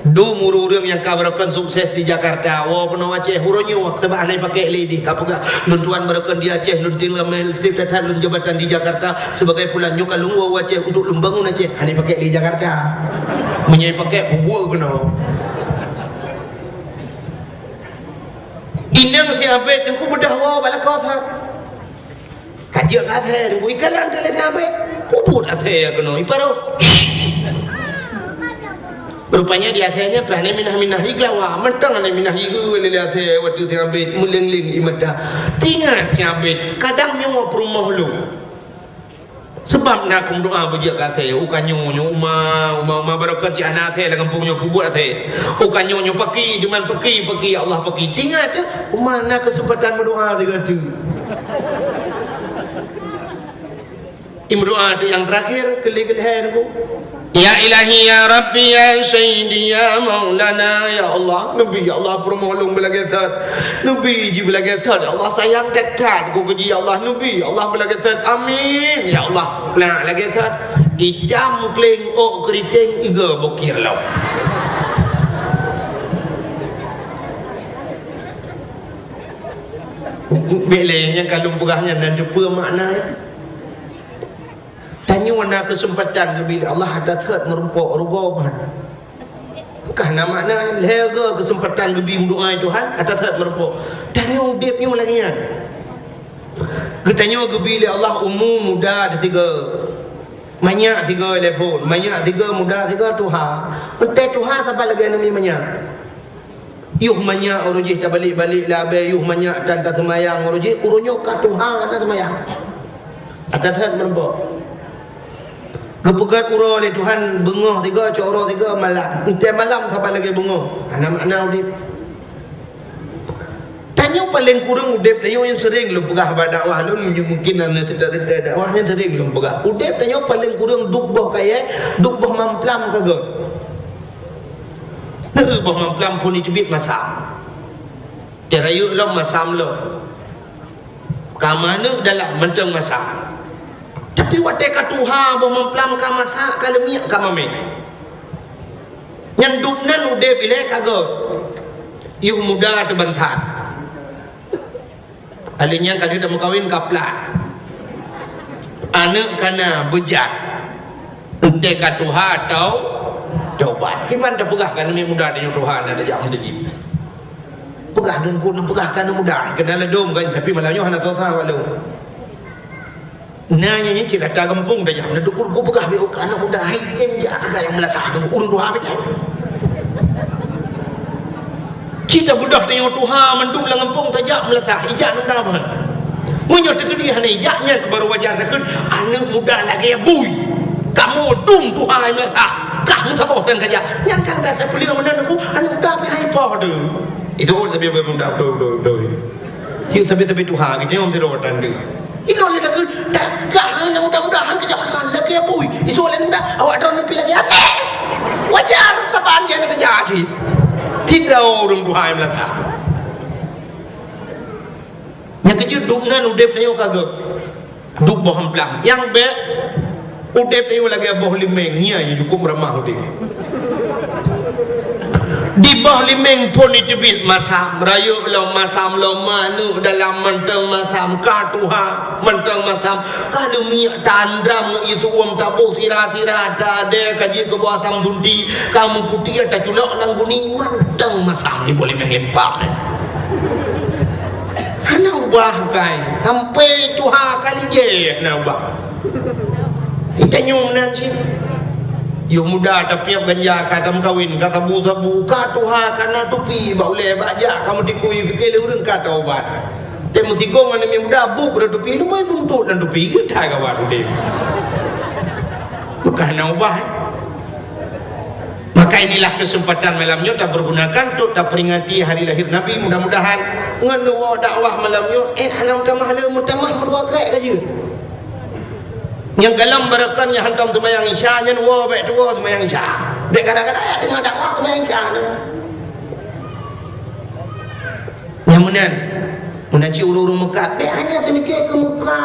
du muru urang yang kabarakan sukses di Jakarta wo peno Aceh huronyo tebak alai pakai le di kapuga luntuan barakan di Aceh lunting lamel titatan lun jabatan di Jakarta sebagai pulan nyuka lungwo Aceh untuk lumbangun Aceh alai pakai di Jakarta menyai pakai bubul peno inang si abet ku bedah wo balako tha kajia kathe ku ikalan tele abet ubud athe kono iparo rupanya di akhirnya plane minah iglawa mentang ane minah igu lele athe waktu teh abet muleng-leng imada tingat si abet kadang nyawa perumah lu sebab nak doa bujak kathe ukanyo uma barakat si anak athe la kampungnya kubur athe ukanyo paki diman paki Allah paki tingat mana kesempatan berdoa tiga tu doa yang terakhir keli-kelihan ku ya ilahi ya rabbi ya sayyidi ya maulana ya Allah nabi ya Allah permohon belagathat nabi ji belagathat Allah sayang dekat ku ji Allah nabi Allah belagathat amin ya Allah plan lagathat idam kleng o keriting iga bokir law belenya kalung pegahnya dan depa makna tanya mana kesempatan bila Allah ada third merumpuk rubahan kerana makna lega kesempatan gebi doa Tuhan ada third merumpuk tanya ubipnya lagi kan ketanya gebi Allah umum muda tiga banyak tiga level banyak tiga muda tiga Tuhan entai Tuhan sampai lagi nami banyak yuh banyak urujih tak balik-balik labe yuh banyak dan tak semayang urujih urunyo ka Tuhan tak semayang ada third merumpuk kepegat uro oleh Tuhan bengah tiga coro tiga malam tiap malam sampai lagi bengah anak-anak udip tanya paling kurang udip tanya yang sering lu pegah dakwah lu mungkin anda tidak dakwahnya sering lu pegah udip tanya paling kurang duk boh kaya duk boh mamplam kagak boh mamplam pun dicubit masam terayu lu masam lu kamana dalam menteng masam tapi wateka Tuhan bo memplam ka masak ka lemiak ka mame yang dupnan ude bile kagak yuh muda tebantan alinya kali dah kawin kaplat anak kana bejat ente ka Tuhan atau coba gimana pegah kan ni muda dengan Tuhan ada jam tadi pegah dan kun pegah kan muda kenal dom kan tapi malahnya hana tosa walau nanya ni cik datang kampung dah jam nak dukur ku pegah biok anak muda haitem je agak yang melasah tu urun Tuhan betul kita budak tengok Tuhan mendung lang kampung tajak melasah ijak muda apa munyo tegedi hana ijaknya ke baru wajar dekat anak muda lagi ya bui kamu dung Tuhan melasah kamu saboh dan kerja yang cang dah saya pilih mana aku anak muda pi hai po tu itu tapi muda do tapi Tuhan kita om terotan tu ino le dak dak mudah-mudahan kerja masalah lagi ya bui isu le muda awak dah lebih lagi wajar taban je nak kerja haji tidak orang Tuhan melata yang kerja dumnan udep nayo kagak duk boham belang yang be udep ni lagi boh limeng nya cukup ramah udep di bawah limeng pun itu bit masam rayu lo masam lo manu dalam mentang masam katuha mentang masam kalau minyak tandram itu tabuh tira-tira ada kaji ke bawah sam tundi kamu putih ada tulak lang kuning mentang masam di boleh mengempak ana ubah kai sampai tuha kali je ana ubah kita nyum nanti yo muda tapi yang ganja kadam kawin kata bu sabu ka tuha kana tupi ba ule baja kamu dikui fikir urang kata obat temu tigong ane muda bu ber tupi lu mai buntut dan tupi kita kawan ude maka na ubah maka inilah kesempatan malamnya tak bergunakan untuk tak peringati hari lahir Nabi mudah-mudahan ngeluwa dakwah malamnya hanam kamahala mutamah berdua kai kaje yang dalam berakan yang hantam sembahyang isya nya dua baik dua sembahyang isya dek kadang-kadang ayat dengar dakwah sembahyang isya ni yang menan menaji urung-urung Mekah hanya temikir ke muka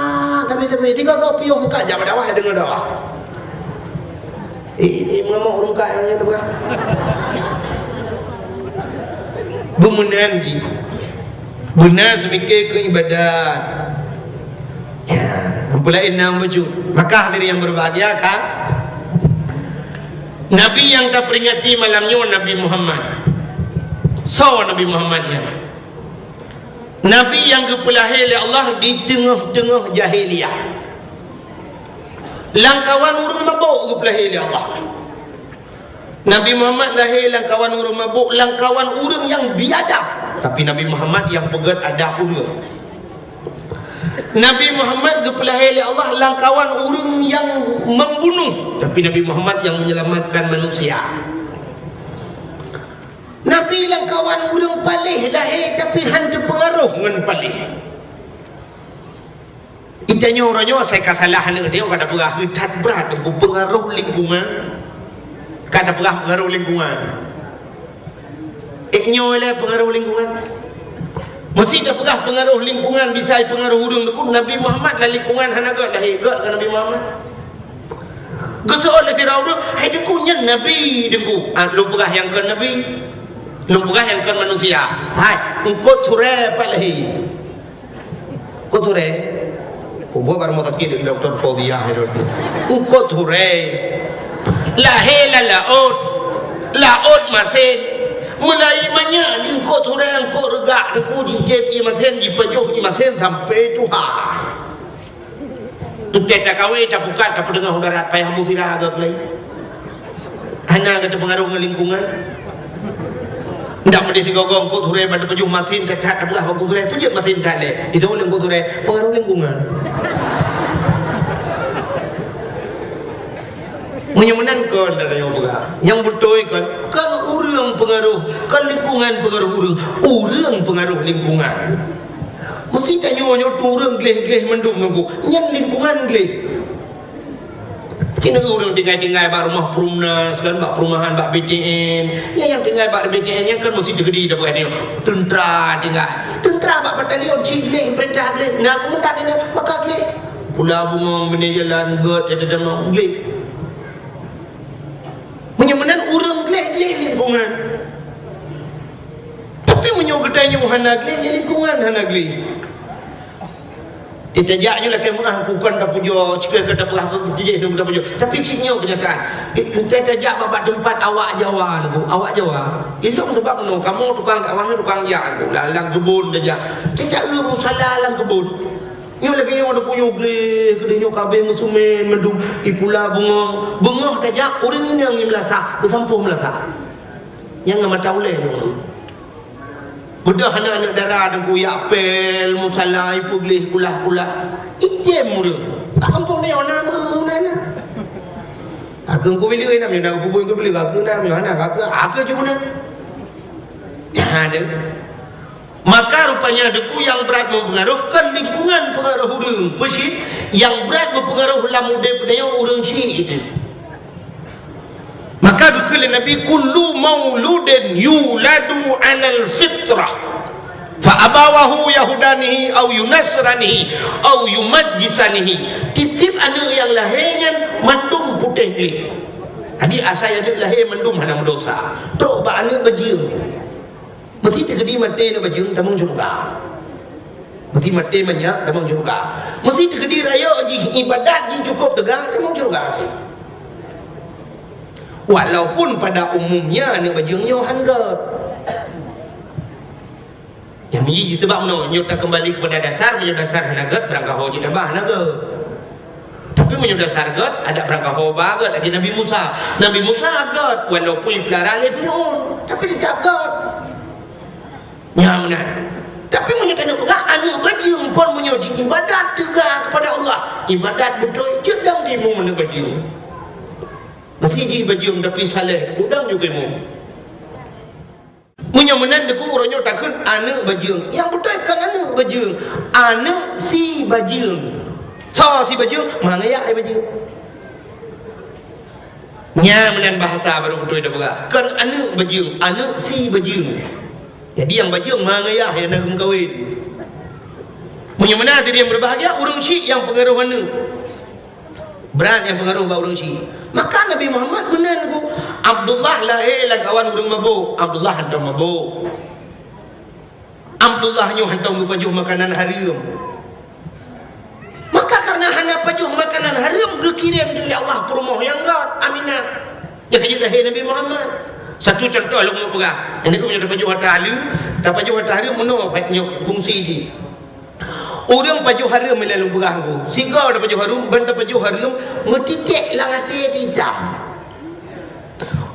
tapi tiga kau piuh muka jam dakwah dengar dakwah mengamuk urung Mekah yang tu bemenan ji benar semikir ke ibadat ya mempelai enam baju maka hadirin yang berbahagia kan Nabi yang tak peringati malamnya Nabi Muhammad Nabi Muhammadnya Nabi yang kepelahir oleh Allah di tengah-tengah jahiliyah langkawan urung mabuk kepelahir oleh Allah Nabi Muhammad lahir langkawan urung mabuk langkawan urung yang biadab tapi Nabi Muhammad yang pegat adab urung Nabi Muhammad kepelahir oleh Allah langkawan orang yang membunuh tapi Nabi Muhammad yang menyelamatkan manusia Nabi langkawan orang palih lahir tapi hantu pengaruh dengan palih itanya orangnya saya kata lah dia kata berah hidat berat dengan pengaruh lingkungan kata berah pengaruh lingkungan oleh pengaruh lingkungan mesti tak pernah pengaruh lingkungan bisa pengaruh hurung lekun Nabi Muhammad lah lingkungan hanaga dah hebat kan Nabi Muhammad gesoal sirau tu hai dengkunya Nabi dengku lumpurah yang kan Nabi lumpurah yang kan manusia hai engkau ture palahi engkau ture buat baru motak kiri doktor Paudia engkau ture lahela laut masin mulai banyak di kau tu orang kau regak di kau di jep di masen di pejuh di masen sampai Tuhan. Kita tak kawin tak buka tak pendengar udarat payah mutira agak lain. Hanya kata pengaruh lingkungan. Tidak mesti digogong kau tu orang pada pejuh masen tak tak buka kau tu orang pejuh masen tak le. Itu oleh kau tu orang pengaruh lingkungan. Menyenangkan dari yang bergerak yang betul kan orang pengaruh kan lingkungan pengaruh orang pengaruh lingkungan mesti tanya orang geleh mendung nunggu yang lingkungan geleh kena orang tinggal bak rumah perumnas kan bak perumahan bak BTN yang tinggal bak BTN yang kan mesti tergedi dah bukan dia tentera bak batalion cilih perintah geleh nak komandan ini maka geleh pula bungong menejalan god ada dalam geleh menyemenan orang geleh lingkungan tapi menyogotanya hana geleh lingkungan hana geleh ditajaknya lah kemah bukan tak pujuk jika kata berah kejih tak pujuk tapi ciknya kenyataan kita tajak bapak tempat awak Jawa itu sebab kamu tukang dakwah tukang jalan dalam kebun tajak musala dalam kebun yang lagi yang ada punya geleh kedenya kabeh musumen mendung di pula bengong tajak orang ini yang melasah bersampuh melasah yang mata oleh dong bedah anak-anak darah dan kuyak pel musala ipu geleh kulah item murung tak kampung ni orang mana aku pilih nak nak aku pilih aku nak aku cuma nak ada maka rupanya deku yang berat mempengaruhkan lingkungan pengaruh urang pesi yang berat mempengaruh lamude budaya urang si itu maka dikatakan Nabi kullu mauludin yuladu 'alal fitrah fa abawahu yahudanihi au yunasranihi au yumajjisanihi. Tip-tip anak yang lahirnya mandum putih ni. Tadi asal anak lahir mandum hana dosa. Tok ba anak bajing. Mesti terjadi mati nak bajing tamung juga. Mesti mati banyak tamung juga. Mesti terjadi raya ibadat ji cukup tegang tamung juga sih. Walaupun pada umumnya anak bajingnya 100. Yang ini sebab mana nyata kembali kepada dasar, menyudah dasar hanagat berangkat hoji tambah naga. Tapi menyudah dasar gat ada berangkat hoba gat lagi Nabi Musa. Nabi Musa gat walaupun pelara oleh Firaun, tapi dia gat. Nyamna. Tapi menyudah nak anak bajing pun menyuji ibadat tegak kepada Allah. Ibadat betul jedang timu mana bajing. Masih ji bajing tapi saleh udang juga mu. Menyamanan deku orangnya takut anak bajing. Yang betul kan anak bajing. Anak si bajing. So si bajing mangayak ai bajing. Nyamanan bahasa baru betul dah buka. Kan anak bajing, anak si bajing. Jadi yang bajing mangayak yang nak kahwin. Menyamanan tadi yang berbahagia orang Syiah yang pengaruh mana? Berat yang pengaruh bau orang Syiah. Maka Nabi Muhammad menangu Abdullah lahir lah kawan orang mabuk. Abdullah hantar mabuk. Abdullah nyu hantar pajuh makanan haram. Maka karena hanya pajuh makanan haram dikirim dari Allah ke rumah yang gat Aminah. Yang kejut lahir Nabi Muhammad. Satu contoh lu mau pegang. Ini aku punya pajuh harta haram, tak pajuh harta haram mana fungsi ni. Orang pajuh haram melalui beranggu. Sehingga ada pajuh haram, benda pajuh haram metitik lang hati hitam.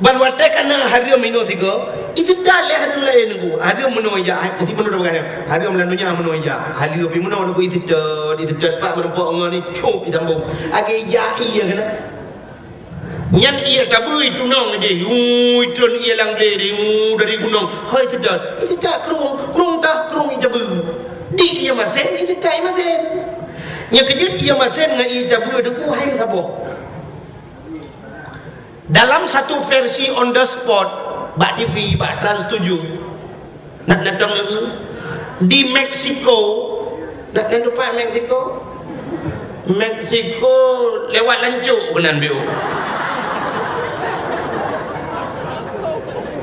Ban watai kana haram ino sigo, itu dah le haram lain nunggu. Haram meno aja, mesti meno beranggu. Haram lalunya meno aja. Halu pi meno nunggu itu pak merempok ngani cop ditambung. Age jai ya kana. Nyan ia tabu itu nong je. Itu ia lang dari gunung. Hai sedar. Itu tak kerung itu di ia masen itu tai masen yang kejut ia masen ngai tabu ada kuhain sabo dalam satu versi on the spot bak TV bak Trans 7 nak datang di Meksiko nak lupa Meksiko lewat lancuk benan bio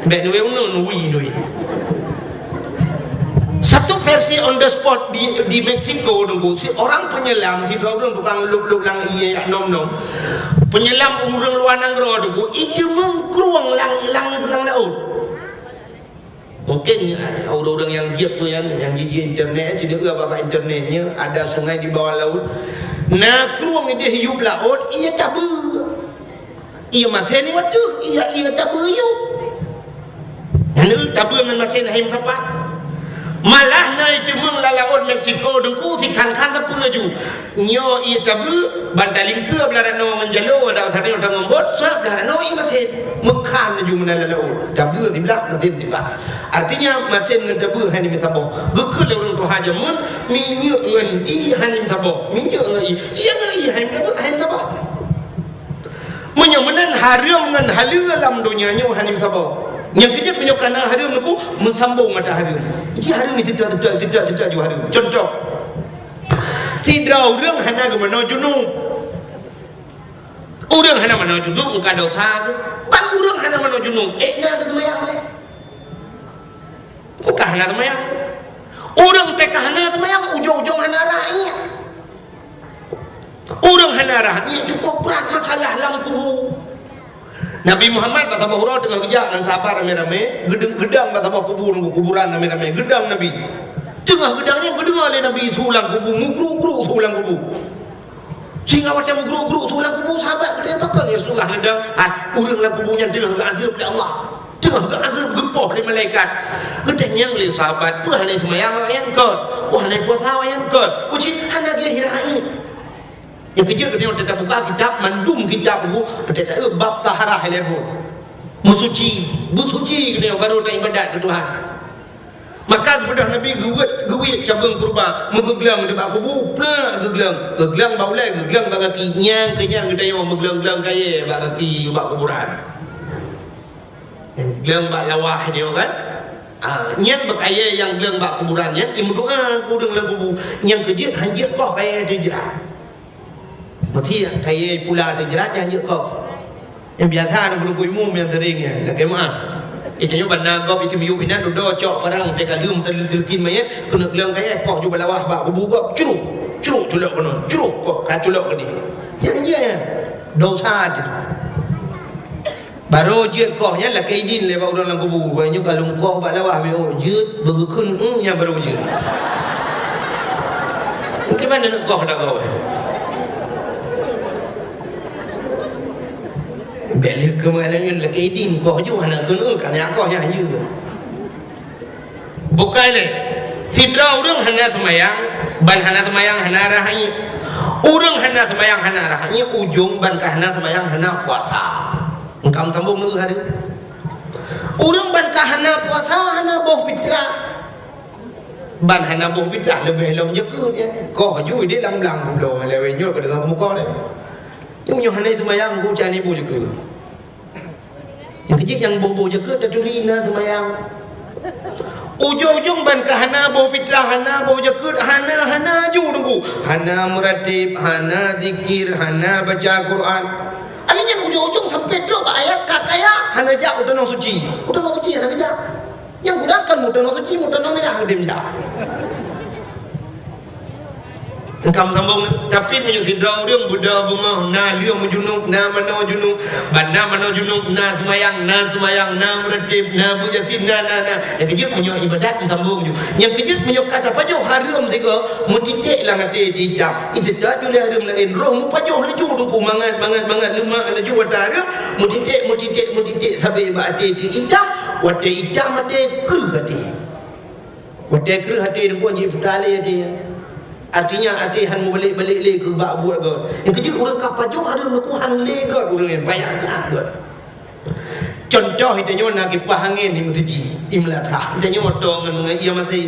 bek nuwe unun wi satu versi on the spot di Meksiko dulu si orang penyelam si dua orang tukang luk lang iya nom penyelam orang luar negeri dulu itu mengkeruang lang laut. Mungkin orang-orang yang giat tu yang gigi internet jadi apa internetnya ada sungai di bawah laut. Nah keruang dia hidup laut ia tabu. Ia macam ni waktu ia tabu hidup. Yang tabu dengan macam ni tempat. Malah naik cuma lalaut Meksiko dengku si kan tapi laju nyo ia tabu bantaling ke belara no menjalo ada satu orang ngombot sab belara no ia masih mekan laju mana lalaut tabu di belak nanti di pak artinya masih dengan tabu hani misabo gekul orang tu haja mun minyak ngan i hani misabo minyak ngan ia ngan i hani misabo menyamanan haram ngan halal dalam dunia nyo hani misabo yang kejut menyokan haram aku mensambung mata haram. Ini haram ni tidak juga haram. Contoh, si orang hana ke mana junub, orang hana mana junub muka dosa ke, pan orang hana mana junub, nak ke semayang le, muka hana semayang, orang teka hana semayang ujung hana rakyat, orang hana rakyat cukup berat masalah lampu. Nabi Muhammad kata bahura dengan kejak dan sabar rame-rame gedang kata bah kuburan rame-rame gedang Nabi tengah gedangnya kedengar oleh Nabi sulang kubu mugru sulang kubu sehingga macam mugru sulang kubu sahabat kata apa ya sulah gedang uranglah kubunya tengah ke azab oleh Allah tengah ke azab gempoh dari malaikat gedangnya oleh sahabat puah ni semayang yang kot puah ni puasa yang kot kucing anak dia hirai. Yang kecil kita tidak buka kitab mandum kitab bu kita bab taharah lebu musuci kita baru tak ibadat ke Tuhan maka kepada Nabi guwit cabang kurba megeglang di bak kubu pla geglang baulai geglang bak kaki nyang kenyang kita yo meglang kaya bak kaki bak kuburan geglang bak lawah dia kan Nyen berkaya yang gelang bak kuburan nyen imu doa ku dengan kubur yang kerja hanya kau kaya ada jerat mati kaya pula ada jerat yang hanya kau yang biasa nak belum kuimu yang teringnya lah kemah itu nyo bana gop itu miu binan do cok parang te kalum terkin mayat kena gelang kaya kau juga lawah bak kubur bak curuk culok kono curuk kau ka culok ke dia yang dosa je baru je kohnya lah kaidin lewat orang dalam kubur banyak kalau koh bak lawah beo je berkun yang baru je mungkin mana nak koh dah kau balik kemalannya lah kaidin koh je mana kena kan kohnya hanya bukan le sidra orang hana semayang ban hana semayang hana rahanya orang hana semayang hana rahanya ujung ban hana semayang hana puasa engkau tambung dulu hari orang ban kahana puasa hana boh fitrah ban hana boh fitrah lebih long je ke kau ju dia lam-lam lo lewenyo ke dengan muka dia yang hana itu mayang ku cani bu je ke yang kecil yang bobo je ke tatulina tu mayang ujung-ujung ban kahana boh fitrah hana boh je ke hana ju nunggu hana meratib hana zikir hana baca Quran. Alihnya ujung-ujung sampai tu ayat kakaya hana jak utanong suci hana kerja yang gunakan utanong suci utanong merah dia bisa engkau sambung tapi menyuk sidra orang Buddha bunga na liang menjunuk na mano junuk bana mano junuk na semayang na meratib na bujasin na yang kejut menyuk ibadat sambung ju yang kejut menyuk kata pajuh harum tiga mutitik lang ate hitam itu tak boleh harum lain roh mu pajuh ni ju duk mangat lemak ada ju watara mutitik sampai ba ate hitam wate hitam ate keruh ate duk ji futale ate artinya hatihan mu balik le ke bak buat ke yang kecil orang kapajuh ada nak han le ke orang yang banyak tak ke contoh itu nak kipas angin di mutiji imlatah dia nyoto dengan ia masih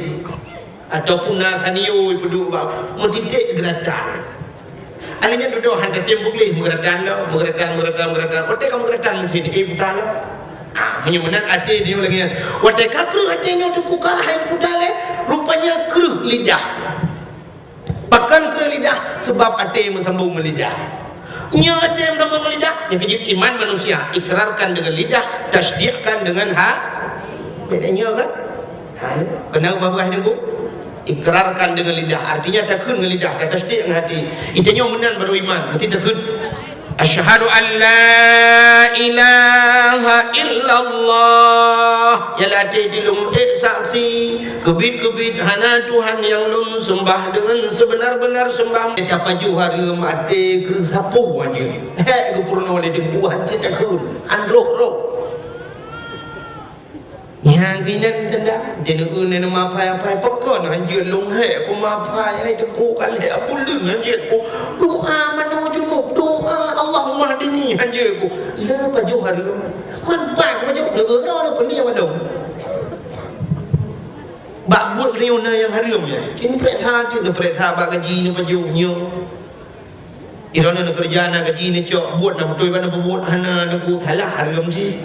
ataupun nasanio peduk bak mutitik geratan alihnya duduk han tembuk le geratan otak kamu geratan mesti di bukan lo menyumenat ate dia lagi otak kakru ate nyoto buka hain kudale rupanya kru lidah pakan ke lidah sebab ate mesambung lidah nya ate mesambung lidah yang kejip iman manusia ikrarkan dengan lidah tasdiqkan dengan bedanya kan kena babah ni bu ikrarkan dengan lidah artinya takun dengan lidah tasdiq dengan hati itanya menan baru iman nanti takun asyhadu an la ilaha illallah ya latih dilum saksi kebit hana Tuhan yang lun sembah dengan sebenar-benar sembah kita paju hari mati ke sapu aja ke purno le dibuat kita kun androh yang kinan tenda dia nak apa pekon anjir long he aku mapai ai tu ku kali aku lun anjir ku doa mano junub doa Allahumma hadini anjir ku la paju hari man pa ku paju negara lo pening malu bak buat leona yang harum je kini perintah bak gaji ni paju nyo irona nak kerja nak gaji ni cok buat nak betul mana buat hana nak halah harum si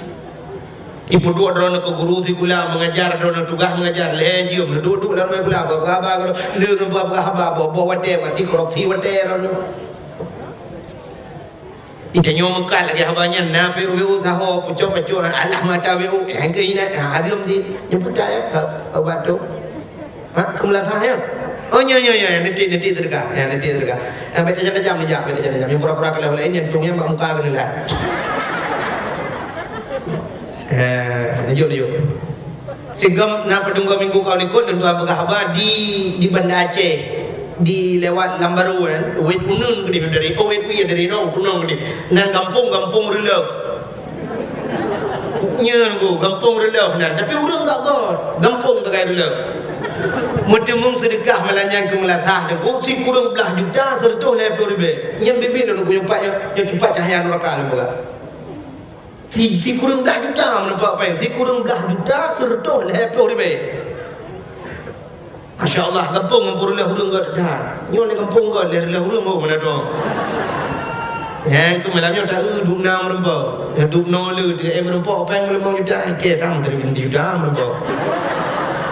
ibu dua drone ke guru di kula mengajar drone tugas mengajar lejium duduk dalam kula baba le ke baba wate wati kopi wate drone ite nyom kal lagi habanya na pe u taho pucuk alah mata u yang ke ina harum di nyebut ya batu kumla saya oh nya nanti terdekat baca jam yang pura-pura kalau lain yang cungnya muka kena lihat Lanjut. Sigam na pedungga minggu kau likut dan dua berkhabar di Banda Aceh di lewat Lambaru kan wet punun ke dari wet pi dari no punun ke nan kampung relau nya go kampung relau nan tapi urang tak god kampung tak kaya relau mutemung sedekah melanyang ke melasah dan si kurang belah juta serta lepo ribe yang bibir lu punya cepat cahaya neraka lu si kurang belah juta menampak apa yang si kurang belah juta serta lepo ribe Masya Allah kampung ngampur lah hurung god dah nyo le kampung god le hurung mau mana dong Yang tu malamnya tak duk nam rempa. Ya duk no le dia merempa apa yang melemong juta ke tam dari binti juta merempa.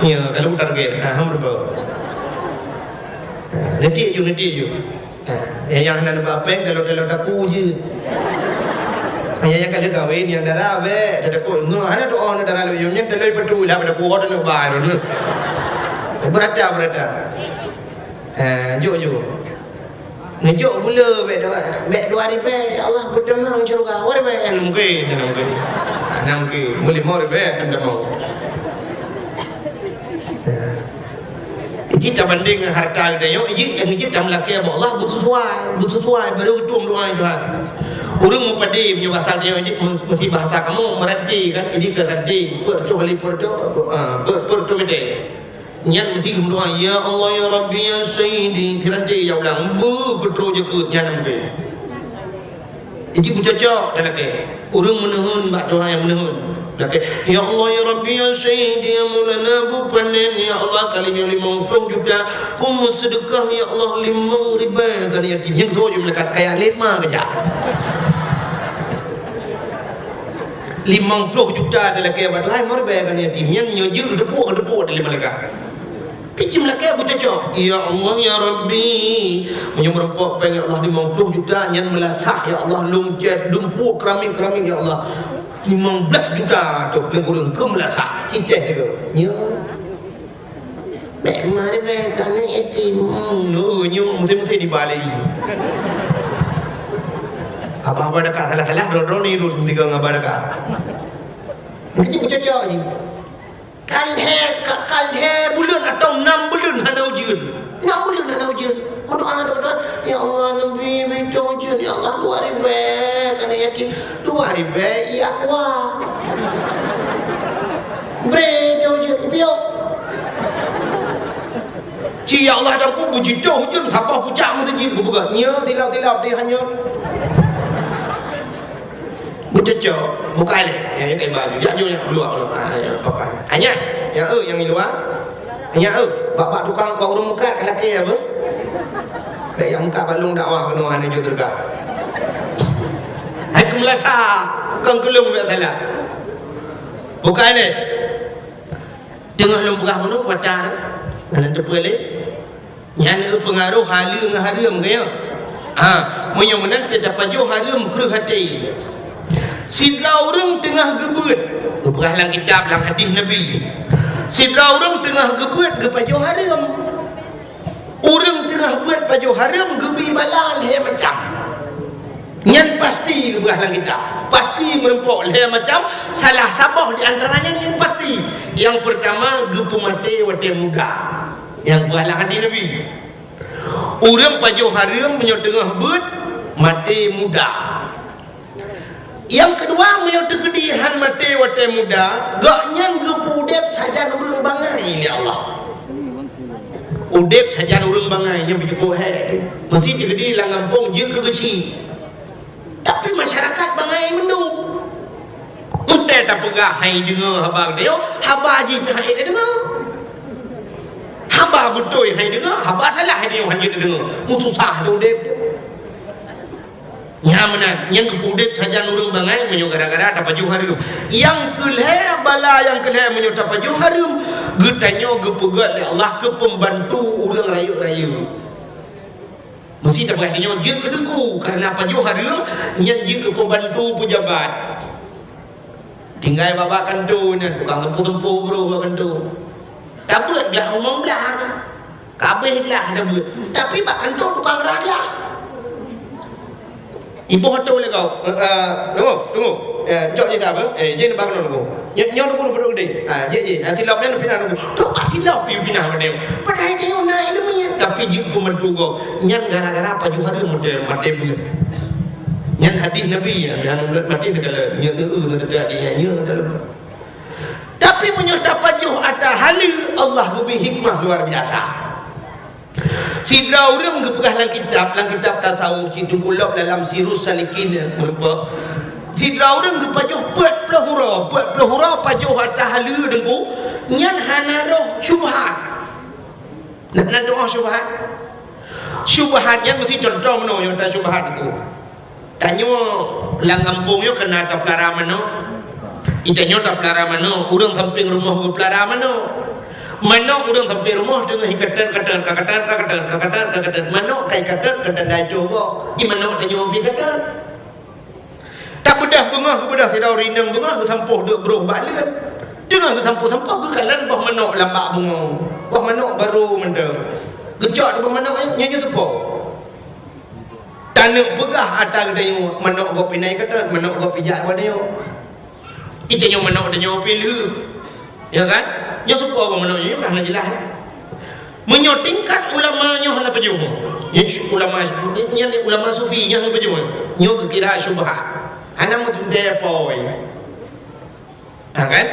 Ya kalau target merempa. Nanti je. Yang nak apa kalau daku je. Yang kalau kahwin yang darah we daku no ana tu on darah lu yang telai petu lah pada kuat nak bayar. Berata. Jo. Ngejuk gula bek 2 hari bek Allah berdemang syurga wari bek mungkin boleh mau bek anda mau kita banding harta dia yo ijit tam laki Allah butuh tuai baru tuang doa itu urang mu padi punya bahasa dia mesti bahasa kamu merati kan ijit ke rati per mete nyan mesti berdoa ya Allah ya Rabbi ya Sayyidi tiranti ya ulang betul je ke nyan ambe jadi bucacak dan laki urang menuhun bak doa yang menuhun laki ya Allah ya Rabbi ya Sayyidi ya Maulana bu panen ya Allah kalinya 50 juta kum sedekah ya Allah 5 ribu kali yatim yang tu je melekat kayak 5 kejap 50 juta dalam kaya badai mau bayar kali yatim yang nyojil depuk dalam melekat Pijim lah kaya bucacok. Ya Allah ya Rabbi, menyemrempok pengen Allah 50 juta yang melasah ya Allah lumcat dumpuk keramik ya Allah 15 juta tu pelengkurung ke melasah ciceh tu. Ya. Mek mari mek kan yatim. Nyo mesti di balai. Apa dekat salah bro ni rul tiga ngapa dekat. Ini bucacok ni. Kalhe bulan atau 6 bulan hana ujian. 6 bulan hana ujian. Doa ya Allah Nabi betul ujian ya Allah 2 ribu kan yatim 2 ribu ya wah. Bre ujian bio. Ci ya Allah dan ku puji doh ujian siapa pucak mesti buka. Ya tilap dia hanya bucacok buka le yang kain baju ya jo yang luar apa hanya yang yang luar hanya bapak tukang kau urung muka laki apa dak yang muka balung dakwah penuh ane jo terga aku melasa kang kelung dak salah buka le tengah lembah penuh pacar nan tepele nyan pengaruh halu harum kaya menyomenan terdapat jo harum kreh hati sidra orang tengah gebet bukan dalam kitab dalam hadis Nabi sidra orang tengah gebet ke pajo haram orang tengah buat pajo haram gebi balal he macam nyan pasti bukan dalam kitab pasti merempok he macam salah sabah di antaranya nyan pasti yang pertama gepu mate wate muda yang bukan dalam hadis Nabi orang pajo haram menyo tengah bet mate muda. Yang kedua menyatu kedihan mati wate muda gaknya gepudep saja urang bangai ya Allah udep saja urang bangai yang berjumpa masih digedi lang kampung je ke kecil tapi masyarakat bangai mendung utai tak pegah hai dengar haba dia haba je hai dia dengar haba betul hai dengar haba salah dia hanya dengar mutusah dia udep Nyamana yang kepudek saja nurung bangai menyo gara-gara dapat harum. Yang keleh bala yang keleh menyo dapat harum getanyo gepegat le Allah ke pembantu urang rayu-rayu. Mesti tak bahasnya je ke dengku karena pajo harum yang je ke pembantu pejabat. Tinggal babak kantu ni tukang tempu-tempu bro babak kantu. Tak buat dah omong dah. Kabeh dah ada buat. Tapi bak kantu tukang raja. Ibu hotel le kau. Tunggu. Jok je tak apa? Je nak bangun dulu. Nyon dulu perlu deh. Je. Silap ni pindah dulu. Tu silap pindah dia. Padahal dia nak ilmu tapi jik pemandu kau. Nyan gara-gara apa juhar model mati pun. Nyan hadis Nabi yang mati negara. Nyan tidak dia dalam. Tapi menyerta pajuh atas halil Allah lebih hikmah luar biasa. Sidra orang kepegah dalam kitab tasawuf itu pula dalam sirus salikin merupa sidra orang kepajuh 40 huruf pajuh atas halu dengku nyan hanaroh syubhat nak doa syubhat yang mesti contoh mana yang tak syubhat itu Tanyo lang kampung yo kena ta pelara mano. Itanyo ta pelara mano, urang samping rumah go pelara mano. Mano urang samping rumah dengan hikatan mano kai katan dai jogo. I mano tanyo bi katan. Tak bedah bengah bedah tidak rinang bengah sampuh duk beruh balik. Dengan sampuh-sampuh ke kalan bah mano lambak bengah. Bah mano baru mendem. Gejak bah mano nya tepuk. Tanuk pegah atas dayu manok go pinai kata manok go pijak pada yo. Itanya manok danyo pilu. Ya kan? Nya supo go manok yo kan jelas. Menyo tingkat ulama nyo hala pejung. Ya ulama nya ulama sufi nya hala pejung. Nyo ke kira syubhat. Ana mutun de poi. Kan?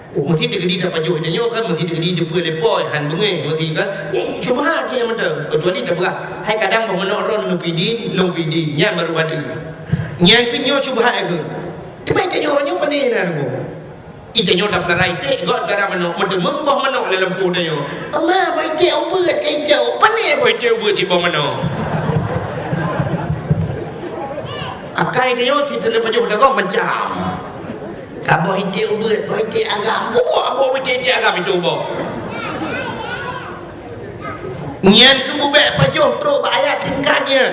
Mesti digedi dapat juh danyo kan mesti digedi jumpa lepoi han bengeh mesti kan. Ni syubhat je mentang. Kecuali tak berat. Hai kadang pemenok ron lupidi nyan baru ada. Nyan kinyo syubhat ke. Tiba tanya orangnya pandai nan ko. Itanyo dak larai te god kada manok mendem membah manok dalam pu danyo. Allah bai te ubeut kai jauh pandai bai te ubeut si bah manok. Akai danyo kita ne pajuh dak mencam. Kabo hite ubeut, bai te agam, abo bai te agam itu bo. Nyan ke bubek pajuh pro ayat tingkatnya.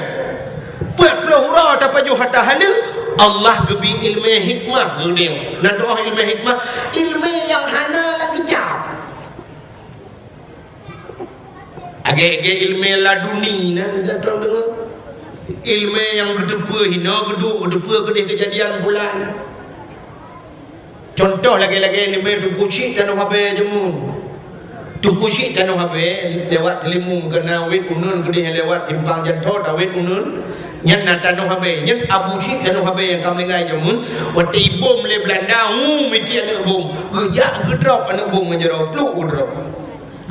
Buat pelahura tak pajuh hatta halu Allah gebi ilmu hikmah dia. Nak doa ilmu hikmah, ilmu yang hana lagi jauh. Agak-agak ilmu laduni nah datang dengan ilmu yang gedepa hina gedepa kedih kejadian bulan. Contoh lagi-lagi ilmu tu kucing dan habis jemun. Tu kucing dan habis lewat telimu kena wet unun kedih lewat timpang jantot wet unun. Yang nak tanah habis, yang Abu Syik tanah habis yang kami ngai jamun, waktu bom le Belanda, mesti anak bom, gejak gedrop anak bom menjerau, peluk gedrop,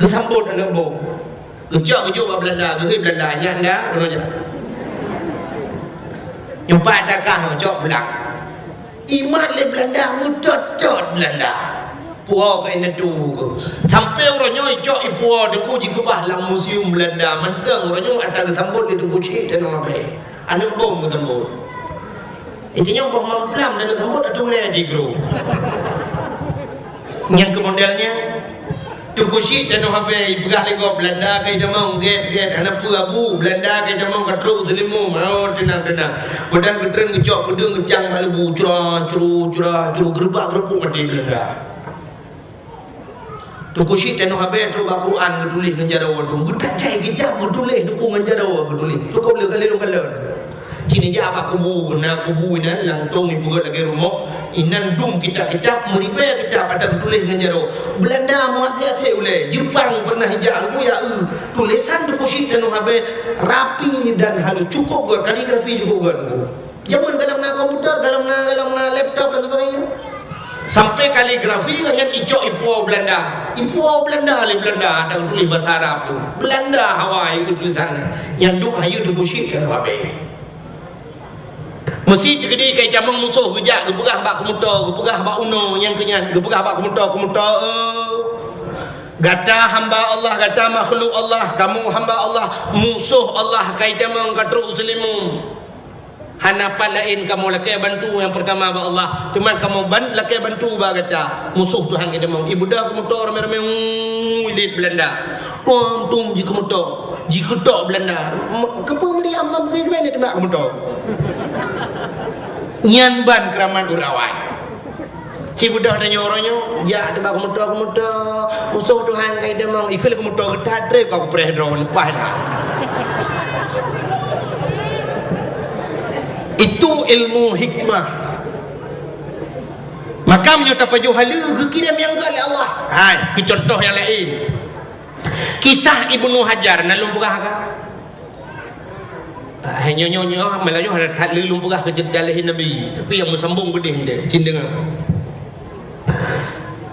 gesambut anak bom, gejak Belanda, gehei Belanda, yang dah, mana je, jumpa takah, jok belak, iman le Belanda, mutot Belanda. Puau ke ini tu, sampai orangnya ijok ipuau dengan jika bahlang museum Belanda, mentang orangnya ada gesambut itu kucing tanah habis. Anak bom bertambut. Intinya bom mamplam dan bertambut ada boleh di grup. Yang kemodelnya tukusi dan habis pegah lego Belanda ke demang get anak abu Belanda ke demang katru telimu mau tenang. Udah getren ngejok pedeng ngecang malu curah gerbak mati Belanda. Tukusi dan habis tu Al-Quran ketulis ngejarawa tu. Budak cai kita ketulis dukung ngejarawa ketulis. Tu kau boleh kali. Cini je apa kubu ina langtung ibu lagi rumah inan dum kita meribe kita pada tulis dengan jaro Belanda muasyat oleh Jepang pernah hijau ya tulisan deposit dan habe rapi dan halus cukup buat kaligrafi juga buat zaman dalam komputer dalam laptop dan sebagainya sampai kaligrafi dengan ijo ipuau Belanda le Belanda ada tulis bahasa Arab Belanda Hawaii tulisan yang duk hayu deposit dan habe mesti jadi kai jamang musuh gejak gepegah bak komuter gepegah bak uno yang kenyan gepegah bak komuter gata hamba Allah gata makhluk Allah kamu hamba Allah musuh Allah kai jamang katru muslimu hanapan lain kamu lakai bantu yang pertama ba Allah cuman kamu lakai bantu ba gata musuh Tuhan kai jamang ibu dah komuter rame-rame wilit Belanda tum ji komuter ji ketok Belanda kampung Meriam bagaimana tembak komuter nyan ban keraman urawan si budak dan nyorongnya ya tembak komuter musuh Tuhan kai demang ikut komuter getat trip kau preh drone lepas lah itu ilmu hikmah maka menyata pajuh halu kekirim yang oleh Allah ke contoh yang lain kisah Ibnu Hajar nak lumpurah kan hanya nyonya Melayu ada tak lumpurah ke jalahin Nabi tapi yang bersambung beding dia cindengar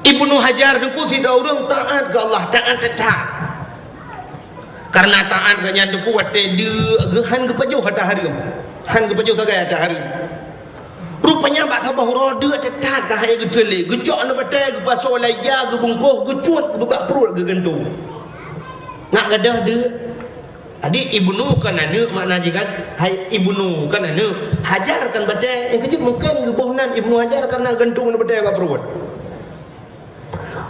Ibnu Hajar duku tidak orang taat ke Allah taat tetap karena taat ke nyan duku wate dia gehan ke pajuh hata hari han ke pajuh sagai hata hari rupanya bak tabah roda tetap ke hai ke tele gejok na batai ke paso laya ke bungkuh ke cuat ke bak perut ke gendung nak gadah dia Adik ibnu kan anak makna jikan hai ibnu kan anak hajarkan badai yang kecil mungkin gebuhnan ibnu hajar karena gantung badai apa perut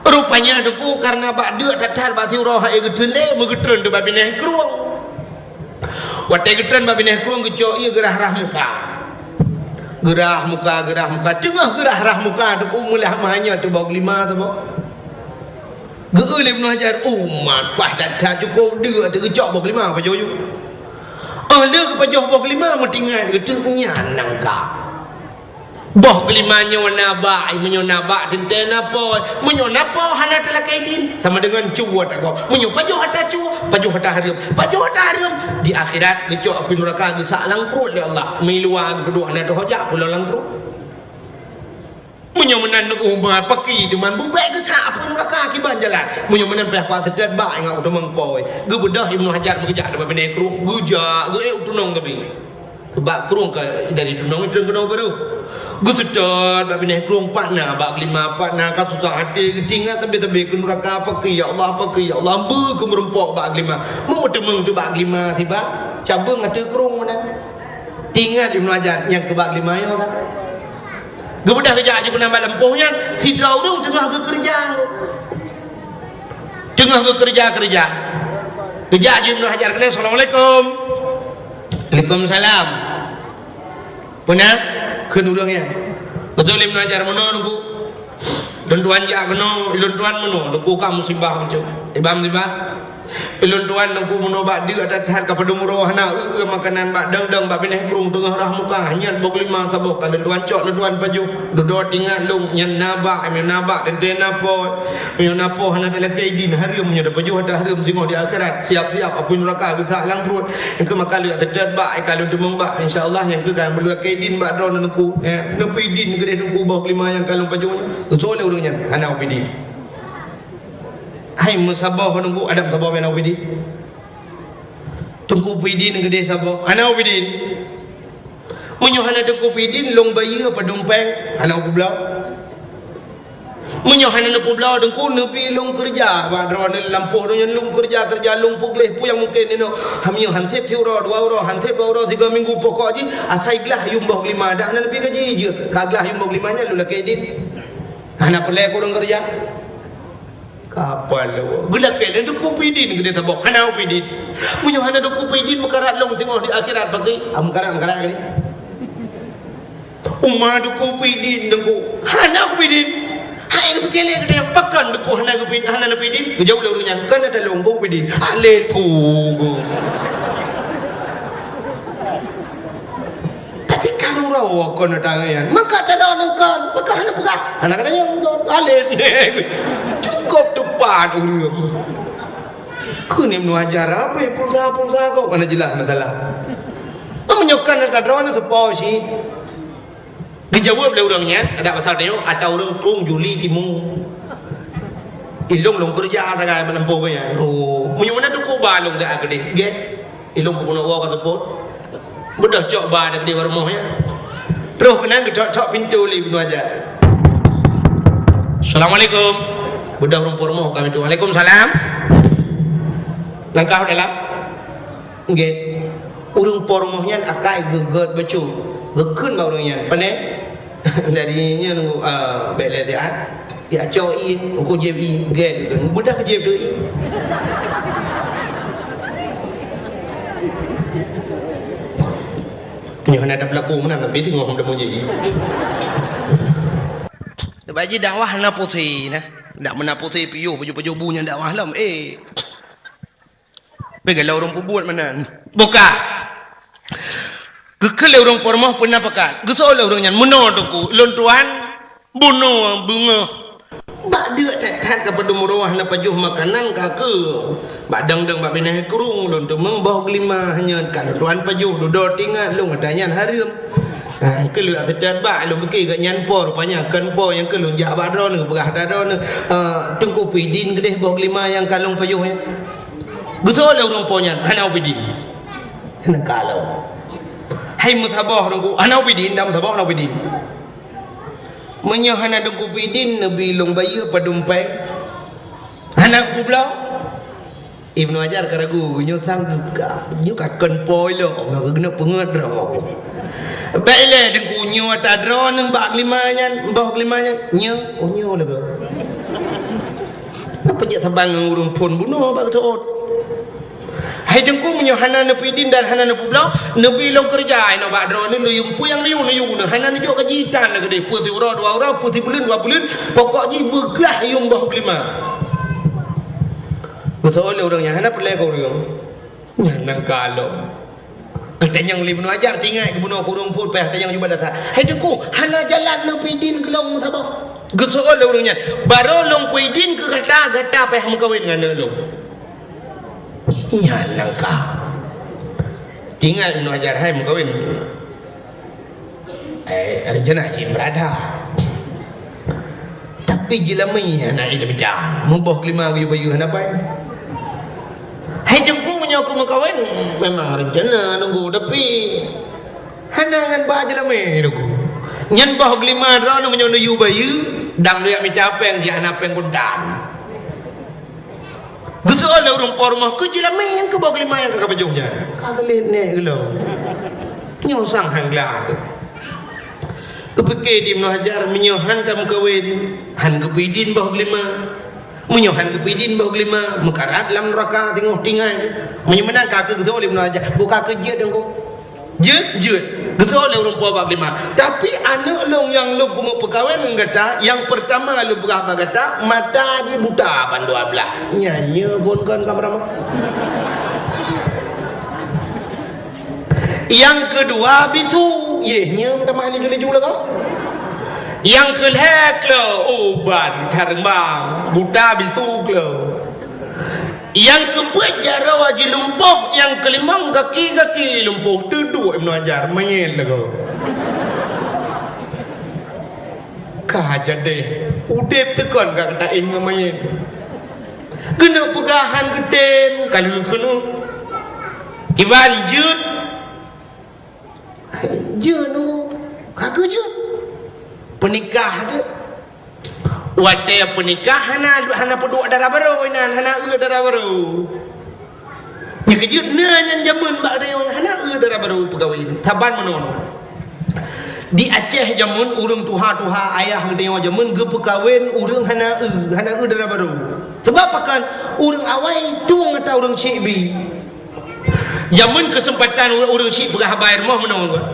rupanya duku karena bak dia tatar bati roh hai getele megetren de babineh kruang watai getren babineh kruang gejo ia gerah muka tengah gerah muka duku mulah mahanya tu bawa 5 tu bawa Geul Ibnu Hajar umat pah cacat cukup dia tergejok bok 5 apa joyo. Dia ke pajoh bok 5 metingan itu nyanang ka. Boh 5 nyona ba menyona ba tenten apa menyona apa hana telakaidin sama dengan cuwa tak kau menyo pajoh hata cuwa pajoh hata harum di akhirat gejok api neraka gesak langkrut ya Allah miluang kedua hana hojak pula langkrut. Menyomenan umah paki deman bubek ke sak pun neraka akibat jalan menyomenan peh kuat sedet ba ngau tu mengpoi ge bedah Ibnu Hajar mengejak depan bene krung guja ge tunong gabi ba krung ke dari tunong itu kena baru ge sedet ba bene krung patna ba 5 patna ka susah hati tinggal tebi-tebi ke neraka paki ya Allah bu ke merempok ba 5 mau temeng tu ba 5 tiba cabang ada krung mana tinggal Ibnu Hajar yang ke ba 5 ya tak Gebedah kerja aja pun nambah lempuhnya, tidak orang tengah bekerja. Kerja aja Ibnu Hajar kena Assalamualaikum. Waalaikumsalam. Punah kenurangnya. Betul Ibnu Hajar menunggu. Luntuan jak kena, luntuan menunggu. Luku kamu musibah macam. Ibam Iluntuan nunggu menobak dia datang kepada murah nak makanan bak dang bak bineh kurung tengah rah muka hanya 25 sabuk luntuan cok luntuan baju duduk tinggal lung nyan nabak dan dia napo hana dalam kaidin harum nya baju hata harum tengok di akhirat siap-siap apa neraka gesak lang perut yang ke makalu terjad bak kalau temung bak insyaallah yang ke kan belu kaidin bak drone nunggu nepi din gede nunggu bau 5 yang kalung baju soleh urangnya hana opidi Hai musabah nunggu adam sabah mana ubidi tunggu pidin gede sabah ana ubidin menyohana tunggu pidin long bayi apa dumpeng ana ublau menyohana nupu blau tunggu nepi long kerja badron lampu dengan long kerja long pugleh pu yang mungkin ini hamio hansep 2 euro hansep 2 euro 3 minggu pokok ji asai gelah yumbah 5 dah ana lebih gaji je kaglah yumbah 5 nya lu kedin ana pelai kurang kerja kapal gula kelen tu kupidin gede tabok hana upidin munyo hana tu kupidin makarat long singo di akhirat bagi amkarat ni umma tu kupidin dengku hana kupidin hai bekele gede yang pakan dengku hana kupidin jauh le urunyan kan ada long kupidin alel ku tapi kan uraw kon tangan maka tada kan maka hana buka hana kada yang alel cukup tepat urang kun Ibnu Hajar apa pulsa kau mana jelas masalah menyokan tadrawan sepau si dijawab oleh orangnya ada pasal dia ada orang pung Juli Timung ilung long kerja sagai melempuh nya munyo mana tu ko balong ga gede get ilung puno wa ka tepot bedah cok ba dak di warmohnya terus kenan cok pintu Ibnu Hajar Assalamualaikum budak rumpur mo kami tu. Waalaikumsalam. Langkah dalam. Nggih. Urung pormohnya akai geget becu. Gekun ba urangnya. Pane darinya nu bele dia. Dia coi ku jebi nggih gitu. Budak jeb deui. Punya ada pelaku mana tapi tengok hom demo jadi. Baji dakwah na putih nah. Tak menaputi piyu baju-baju bunya dakwah lam pegalau orang buat mana buka gekele orang pormoh pernah pakat gesol orang yang menodongku lontuan bunuh bunga bak dia tak kepada murah na pajuh makanan kake bak dang bak bineh kurung lontu membah 5 hanya kan tuan pajuh duduk tinggal long adanyan harum kelu atat ba long beki gak nyanpo rupanya kan po yang kelung jak badron berah dadon tengku pidin gede bau 5 yang kalung payuhnya betul orang ponya hana pidin hana kalau hai mutabah rungku hana pidin dam tabah hana pidin menyo hana tengku pidin nabi long bayi padumpeng hana kublau Ibnu Hajar karagu nyo sang nyo kakon poilo ma kena pengadro baile deng kunyo tadro nang bak limanya mbah limanya nyo lagu apa je tabang ngurung pun bunuh bak tuot hai deng ku menyo hana nepi din dan hana nepi blau nepi long kerja no badro ni luyum pu yang liu no hana ni jo kajitan gede putih ura dua ura putih bulan dua bulan pokok ji beglah yung bah lima betul orangnya hana perle kau orang nang kalau kita yang Ibnu Hajar tinggal ke bunuh kurung pun payah yang juga datang hai dengku hana jalan no pidin kelong sabah betul orangnya baru long pidin ke gata payah mengkawin dengan long nang kau tinggal Ibnu Hajar hai mengkawin rencana si berada tapi jelamai anak itu beda mubah kelima baju hana apa hai jengkung menyoku mengkawin memang rencana nunggu tapi hanangan bah jelamai nunggu nyan bah kelima drone menyoku bayu dang lihat micapeng dia anak peng kundan betul ada orang pormah ke jelamai yang ke bah kelima yang ke bajunya kagelit nek gelo nyosang hangla tu kepeke di Ibnu Hajar menyohan tam kawin han kepidin bah kelima menyohan kepidin bah kelima mekarat lam neraka tengok tinggal menyemenang kakek gitu oleh Ibnu Hajar buka kerja dengku jet gitu oleh orang tua bah kelima tapi anak long yang long kumuk perkawin kata yang pertama lu berapa kata mata je buta pan 12 nyanyi pun kan kamera yang kedua bisu yehnya minta mahal juli-juli kau yang kelek lo obat terbang buta bisu lo yang keempat jara wajib lumpuh yang kelima kaki lumpuh duduk Ibnu Hajar main lah kau kajar deh udep tekan kat tak ingin main kena pegahan geden kalau kena iban jut nunggu kakak je penikah je wate penikah hana peduk darah baru hana darah baru nya kejut nanya zaman bak dia hana darah baru pegawai taban menon di Aceh jamun urang tuha ayah dia jamun ge pekawin urang hana darah baru sebab akan urang awai tuang atau urang cibi jamun kesempatan urang cik pegah bayar mah menang kan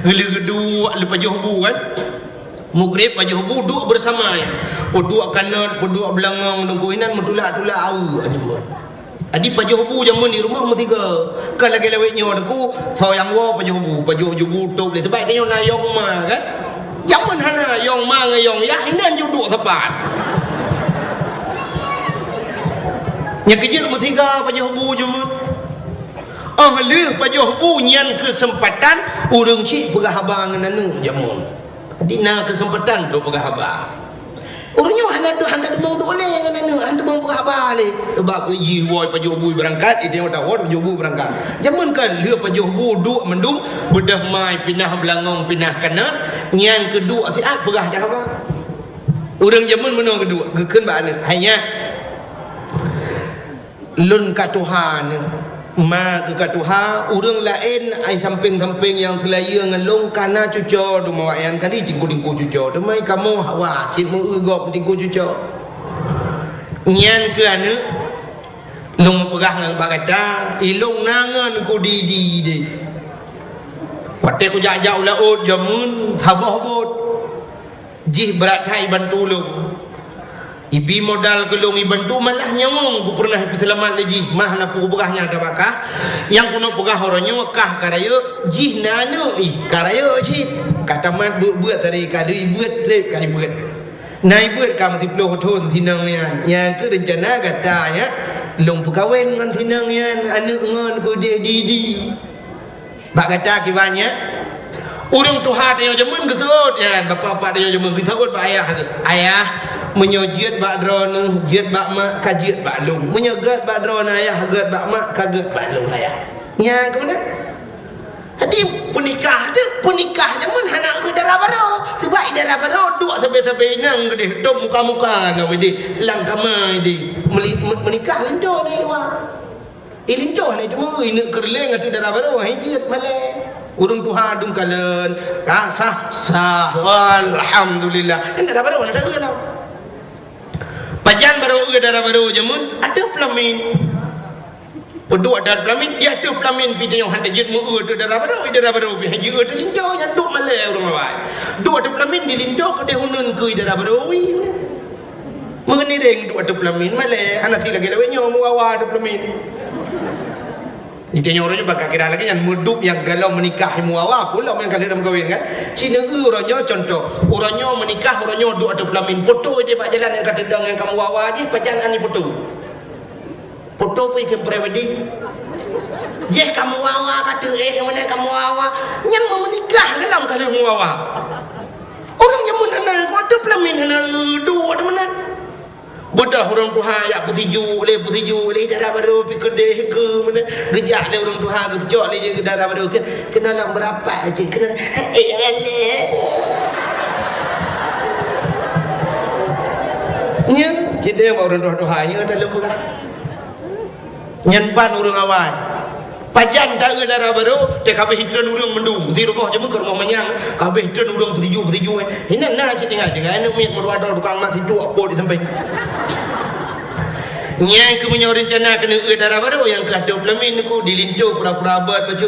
gelu-gelu lepas juhubu kan mugrib paju hubu duk bersama ya duk kanat duk belangong duk inan metulak au adi paju hubu jamun di rumah mesti ke kan lagi lewetnya aku sayang wo paju hubu tuk le tebai kanyo na yong ma kan jamun hana yong ma ngayong ya inan juduk sepat nya kejil mesti ke paju hubu jamun leh paju hubu nyan kesempatan urang cik pegah abang nanu jamun dina kesempatan do pegah abang urangnya handa demong do le nanu handa demong pegah abang le sebab ji woi paju hubu berangkat dia tahu paju hubu berangkat jamun kan leh paju hubu duk mendung bedah mai pindah belangong pindah kanan nyan kedua siat pegah dah abang urang jamun menang kedua gekeun ba hanya lun ka Tuhan ma ke Tuhan urang lain ai samping-samping yang selaya ngelong kana cuco do mawayan kali tingku-tingku cuco do mai kamu hawa cin mu ugop tingku cuco nyan ke anu long pegah ngang bagata ilung nangan ku di de wate ku jajau laut jamun thabah bot jih berat hai bantu lu ibi modal kelong ibantu malah nyamong ku pernah selamat lagi mah na pu begahnya ka bakah yang kuno pegah horonyo kah karayo jih nanu karayo ji kata mat buat tadi kali buat trip kali buat nai buat ka masih puluh thun tinang yang ke rencana katanya long pekawin ngan tinang yan anu ngan ku di bak kata kiwanya urang tuha dia jamun gesut ya bapa dia jamun kita ut ba ayah menyojiat bak drone jiat bak mak kajiat bak long menyogat bak drone ayah gat bak mak kagat bak long ayah nya ke mana hadi penikah jamun hana ke darah baru sebab darah baru duk sampai nang gede dok muka-muka ngau di lang kamai di menikah lendo ni dua Ilincoh ni cuma ini kerleng atau darah baru hijit malai. Urung Tuhan dung kalen, sah, alhamdulillah. Darah baru nak tahu lah. Pajan baru darah baru jemun ada pelamin. Pedua ada pelamin dia ada pelamin pidai yang hantar jid mu tu darah baru hiji tu sinjau yang duk malai urung awai. Dua ada pelamin dilincoh ke dehunun ke darah baru. Mengenai deng dua ada pelamin malai anak si lagi lawenyo mu awak ada pelamin. Ditanya orangnya bakal kira lagi yang muduk yang galau menikah muawa pula yang kali dalam kahwin kan. Cina orangnya contoh, orangnya menikah orangnya duk ada pelamin foto je pak jalan yang kata dang yang kamu wawa je pajangan ni foto. Foto pergi ke pre-wedding. Je kamu wawa kata mana kamu wawa yang mau menikah dalam kali muawa. Orangnya mana ada pelamin hana dua ada mana. Bodoh orang Tuhan ya putiju le darah baru pi kedeh ke mana gejak le orang Tuhan ke pecok le je darah baru ke kenalan berapa aja kenalan le nya kita orang Tuhan nya dalam bukan nyanpan orang awal pajan tak darah baru te kabeh hitran urang mendung di rumah je ke rumah manyang kabeh hitran urang putiju ini nak cik tengah dengan anu miat merwada tukang mak tidur apa di tempat nyai ke punya rencana kena darah baru yang ke ada pelamin ku dilincuh pura-pura abad baju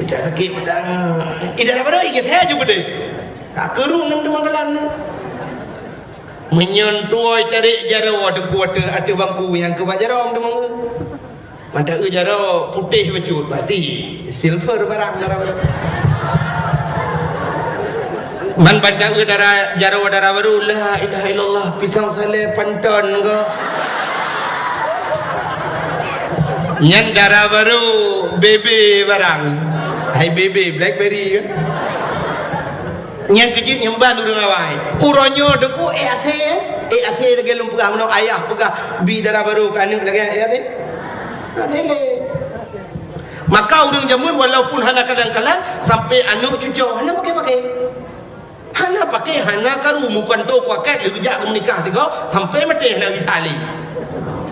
tak sakit pedang darah baru ingat saya juga deh kerung dengan temanggalan menyentuh tarik jaraw ada kuat ada bangku yang ke bajarom demang mata jaraw putih baju berarti silver barang darah baru man pandang darah jaraw darah baru la ilaha illallah pisang sale panton ke nyan darah baru bebe barang hai bebe blackberry ke yang kecil yang ban urang awai uronyo deku athe lagi lumpah mano ayah pegah bi darah baru kan lagi athe adele maka urang jamun walaupun hana kadang-kadang sampai anu cucu hana pakai hana pakai hana karu mukan to kuakat lejak menikah tiga sampai mati hana ditali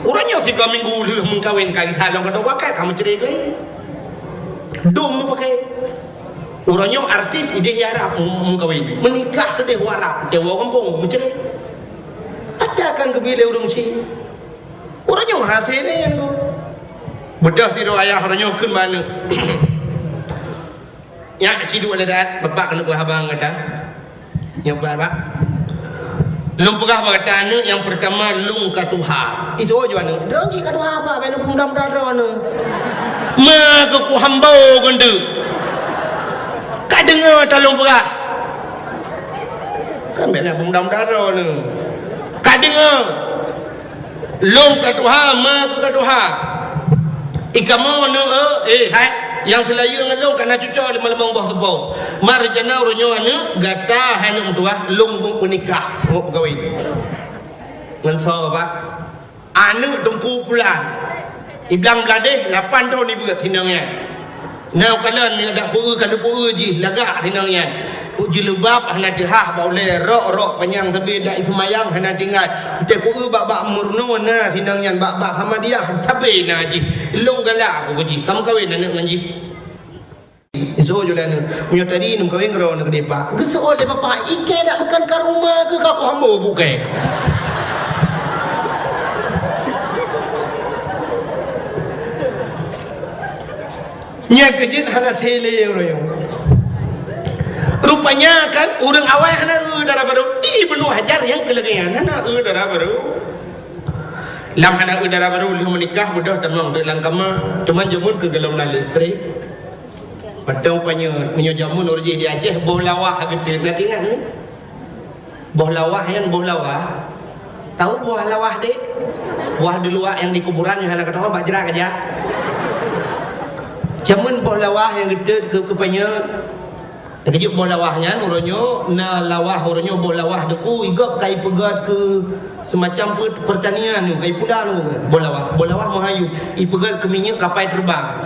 uranyo 3 minggu lu mengkawin ka ditali ka to kuakat kamu cerai ke dom pakai uranyo artis ide harap mengkawin menikah tu dia harap dewa kampung mencerai atakan kebile urang si uranyo hasilnya yang tu bedah tidur ayah uranyo keun mana ya cidu ledat bapak kena buah abang kata yang berapa lung pegah kata anu yang pertama lung katuha itu aja anu dong cik katuha apa ben pundam daro anu ma ke ku hambau gonde ka dengar talung pegah kan ben pundam daro anu ka dengar lung katuha ma ke katuha ikamu anu hai yang selaya ngelong karena cucu lemah-lemah buah tepau mar rencana uronyo anu gata hanu tua lung menikah mau kawin ngan so apa anu tungku pulang iblang beladeh 8 tahun ibu kat tinangnya now kalian ni ada puru kada puru ji lagak tinangnya uji lebab hana dihah baule rok panjang tapi dak itu mayang hana tinggal te puru bak murno na tinangnya bak sama dia tapi na ji long galak aku ji kamu kawin anak ngan ji iso julan punya tadi num kawin gro nak depa geso le bapa ike dak makan ka rumah ke ka hambo bukai nya kejin hana tele royo rupanya kan urang awal hana darah baru di Ibnu Hajar yang kelegean hana darah baru lam hana darah baru lu menikah bodoh temang dalam kama teman jamun ke galau na listrik padang panyo jamun urji di Aceh boh lawah gede nak ingat ni boh lawah yang boh lawah tahu boh lawah dek buah di luar yang di kuburan yang hana kata bajra aja jamun boh lawah yang gede ke panyo kejuk boh lawahnya uronyo na lawah uronyo boh lawah deku igap kai pegat ke semacam pertanian tu kai pudar boh lawah mahayu i pegat ke minyak kapai terbang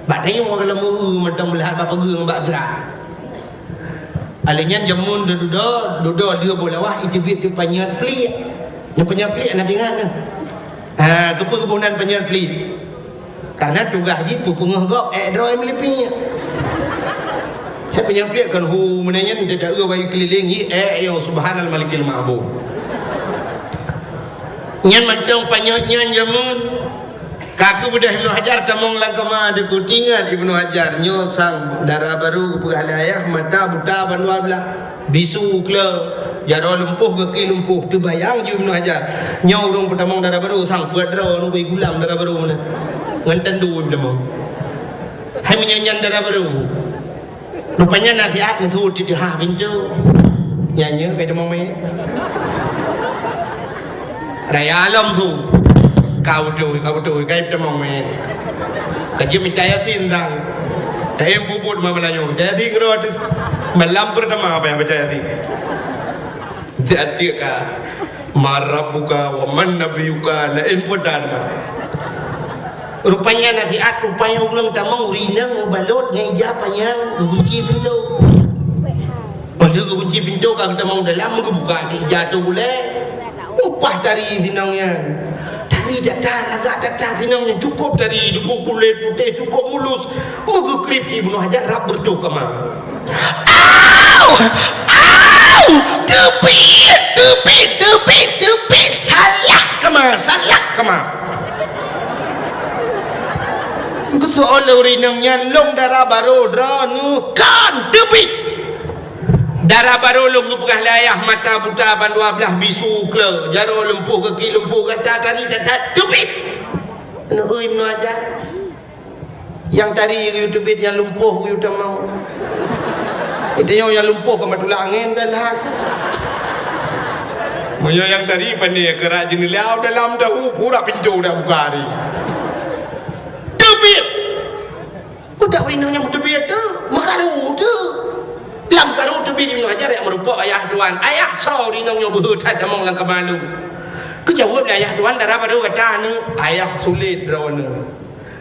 bak tanya orang lemu mentang melihat bapa geung bak gerak alinyan jamun dudo dia boh lawah itu bit tu panyat pelik yang panyat pelik nak dengar keperkebunan penyer peli. Karena tugas haji pupungah gok droi melipinya. Saya penyer peli kan hu menanya tidak bayu keliling yo subhanal malikil ma'bud. Nyan mantong panyotnya jamun. Kaku budah Ibnu Hajar tamong langkama ada kutingan Ibnu Hajar nyosang darah baru kepegalayah mata buta bandua belah bisu kle jaro lumpuh ke lumpuh tu bayang ju Ibnu Hajar nyau urung petamong darah baru sang buat dro nu gulam darah baru mana nganten du petamong hai menyanyian darah baru rupanya nasihat ngetu di ha pintu nyanyi kayak demong me raya alam tu kau tu kayak demong me kerja mencaya sindang Tayem bubut mamalayo jadi kerot malam pertama apa yang percaya di jadi ka marabuka wa man nabiyuka la impodan rupanya nasihat rupanya ulang tamang urinang balot ngai japanya kunci pintu kalau kunci pintu kalau tamang dalam buka jatuh boleh upah dari dinangnya dari data agak data dinangnya cukup dari cukup kulit putih cukup mulus moga krip Ibnu Hajar rap berdoa kemang tepit salah kemang kesoal urinangnya long darah baru dranu kan tepit darah baru lum ngupah layah mata buta bandua belah bisu kle jaro lumpuh kaki lumpuh kata tadi cacat tupit nu Ibnu Hajar yang tadi YouTube yang lumpuh you mau itu yang lumpuh ke matula angin dalam moyo yang tadi pandai kerak jenilau dalam dahu pura pinjau dah buka hari tupit udah urinanya tupit tu makaru tu lam karu tu bi Ibnu Hajar yang merupakan ayah duan ayah sauri nang yo berhutah tamong lang kemalu kejawab ayah duan darah baru kata nu ayah sulit drone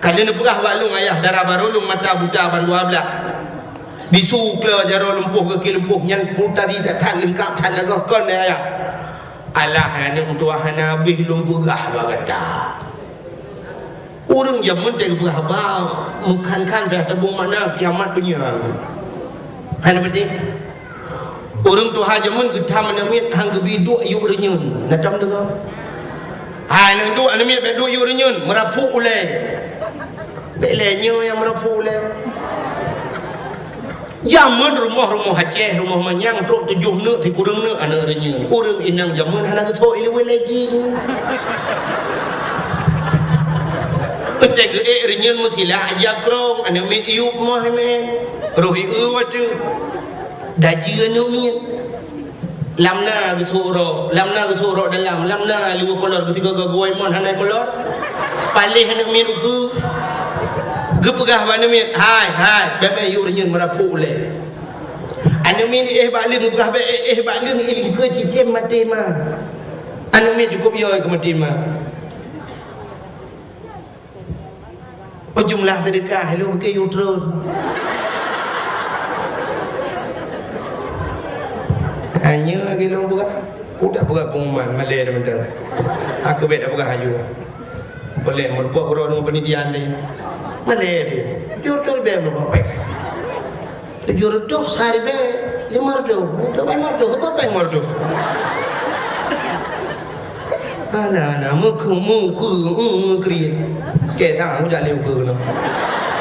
kalau nu pegah balung ayah darah baru lung mata buta ban 12 bisu kle jaro lumpuh ke lumpuh nyan putari tan lengkap tan lagu kon ayah alah anu tua nabi lung pegah bagata urang jamun teh pegah ba mukhan dah tabung mana kiamat punya Hai berarti orang tu hajamun kita menamit hang gebidu ayu renyun natam dengar ha nang tu anamit bedu ayu renyun merapu ulai belenyo yang merapu ulai jamun rumah Aceh rumah manyang truk 7 neuk ti kurang neuk anak renyun urang inang jamun hana keto ilwe lejin Pecah ke renyun musila aja krong anak mit iup mah men rohi watu daji anu mit lamna gethuro dalam lamna liwa kolor ketiga gagoi mon hanai kolor palih anak mit ku gepegah bana mit hai bebe yu renyun merapu le anak mit balin gepegah be balin iling ke cicem mati mah anak mit cukup yo ke mati mah jumlah sedekah hello ke YouTube hanya lagi lo buka udah buka pengumuman malay teman-teman aku beda buka hayu boleh merbuat orang penelitian ni malay jurtul be apa 700 sehari be 500 itu apa yang mardu ana muku kriet ke tang aku dah leu ke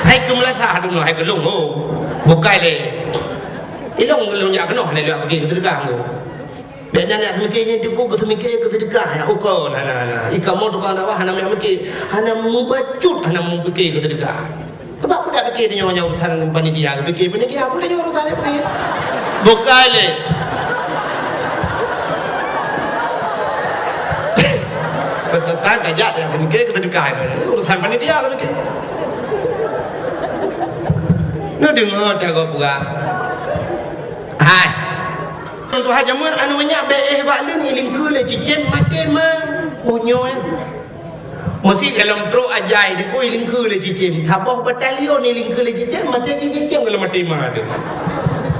hai kumla tha du no hai ke long ho bukai le ilong long ya ke no le la pergi ke tergang tu be nanya semikirnya tipu ke semikir ke sedekah ya uko na ikamu tu kan dah hana mikir hana mubacut hana mikir ke sedekah sebab aku dah fikir dia nyonya urusan panitia fikir panitia aku le urusan le fikir bukai le Betul-betul kejap yang semikir kita dekat urusan panitia kan ke nu dengar tak kau buka hai tu hajamun anu banyak be balin iling ku le cicem mati mah punyo mesti dalam tro ajai de ko iling ku le cicem thaboh batalion iling ku le cicem mati cicem kalau mati mah tu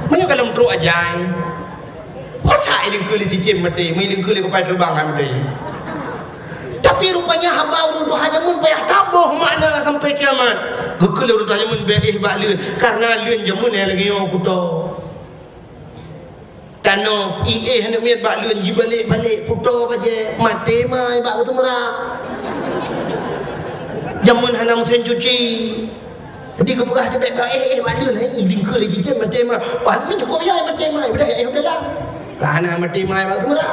punya dalam tro ajai masa iling ku le cicem mati iling ku le ko pai terbang mati Tapi rupanya hamba urut hajamun payah tabuh makna sampai kiamat. Kekal urut hajamun beih bak lun karena lun jamun yang lagi yo kuto. Tano hendak miat bak lun ji balik kuto baje mati mai bak ketemu ra. Jamun hanam sen cuci. Jadi kepegah tebek bak bak lun lingkul lagi je mati mai. Wan ni cukup ya mati mai udah udah. Lah mati mai bak ketemu ra.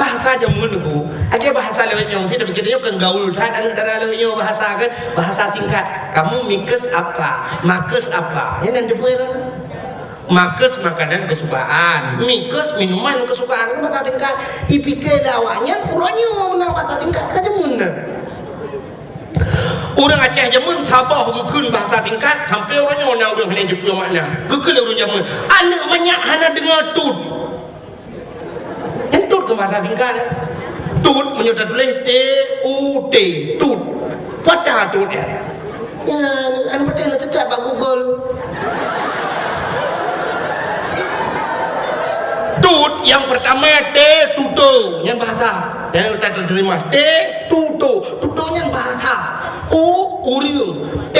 Bahasa jamun tu, ada bahasa lewat yang kita kita kan gaul kan antara lewat yang bahasa kan bahasa singkat. Kamu mikes apa, makes apa? Yang nanti pueran. Makes makanan kesukaan, mikes minuman kesukaan. Kan bahasa tingkat. Ipike lawanya kurangnya nak bahasa tingkat kan jamun. Orang Aceh jamun Sabah gukun bahasa tingkat sampai orangnya orang orang hanya jepul makna. Gukun orang jamun. Anak banyak hana dengar tut. Tut ke bahasa singkat. Tut menyudah tulis T-U-T. Tut. Patah tut ya. Ya, anu betul nak tetap bak Google. Tut yang pertama T tuto yang bahasa. Yang kita terima T tuto. Tutonya bahasa. U urang. T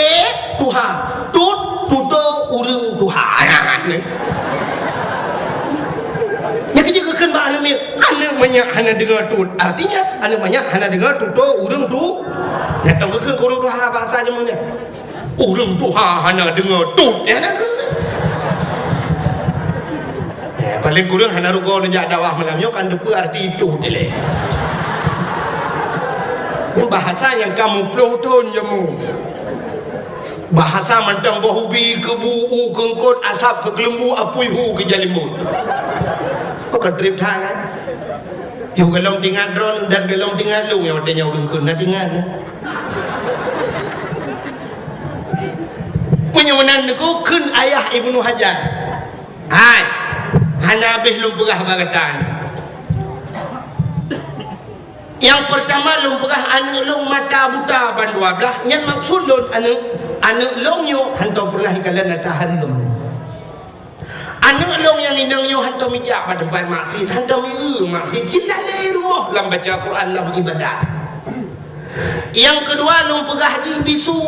Tuhan. Tut tuto urang Tuhan. Yang kerja kekan bak alamir. Anak banyak hana dengar tut. Artinya anak banyak hana dengar tuto urang tu. Datang kekan ke urang Tuhan bahasa je mana? Urang Tuhan hana dengar tut. Ya nak. Paling kurang hana rugo nejak dakwah malamnya kan depa arti itu dileh. Bahasa yang kamu peloton jamu. Bahasa mantang bahubi ke buu kengkot asap ke kelembu apui hu ke jalimbut. Kau trip tangan. Yo gelong tinggal drone dan gelong tinggal lung yang artinya urang kun na tinggal. Menyunan niku kun ayah Ibnu Hajar. Hai. Hana habis lum perah bagatan. Yang pertama lum perah anu lung mata buta ban 12 nyen maksud lun anu long yo hanto pernah ikalan nata harum. Anu long yang inang yo hanto mijak pada tempat maksud hanto miu maksud jilale rumah lam baca Quran lam ibadat. Yang kedua lum perah haji bisu.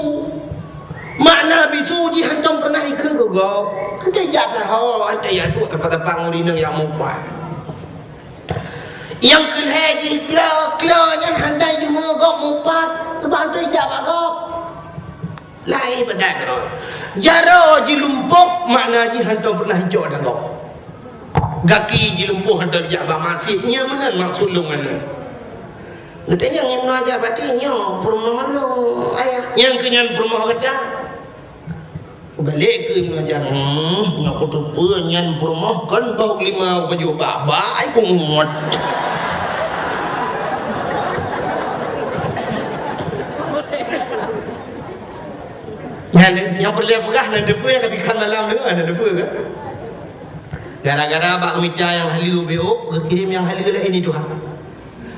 Makna bisu ji hantam pernah ikut go. Antai jaga ho, antai ya tu tempat-tempat ngurinang yang muka. Yang kelhaji klo jan handai di mogok mupat, tempat antai jaga go. Lai pada go. Jaro ji lumpuk makna ji hantam pernah hijau dah go. Gaki ji lumpuh hantam jaga masifnya mana maksud lungan. Katanya yang mengajar batinya permohon ayah. Yang kenyan permohon kerja. Balik ke mengajar. Aku tu penyan permohon kan bau 5 baju baba. Aku muat. Yang perlu pegah nanti depa yang katikan dalam tu ada depa ke? Gara-gara bak minta yang halu beok, kirim yang halu lah ini Tuhan.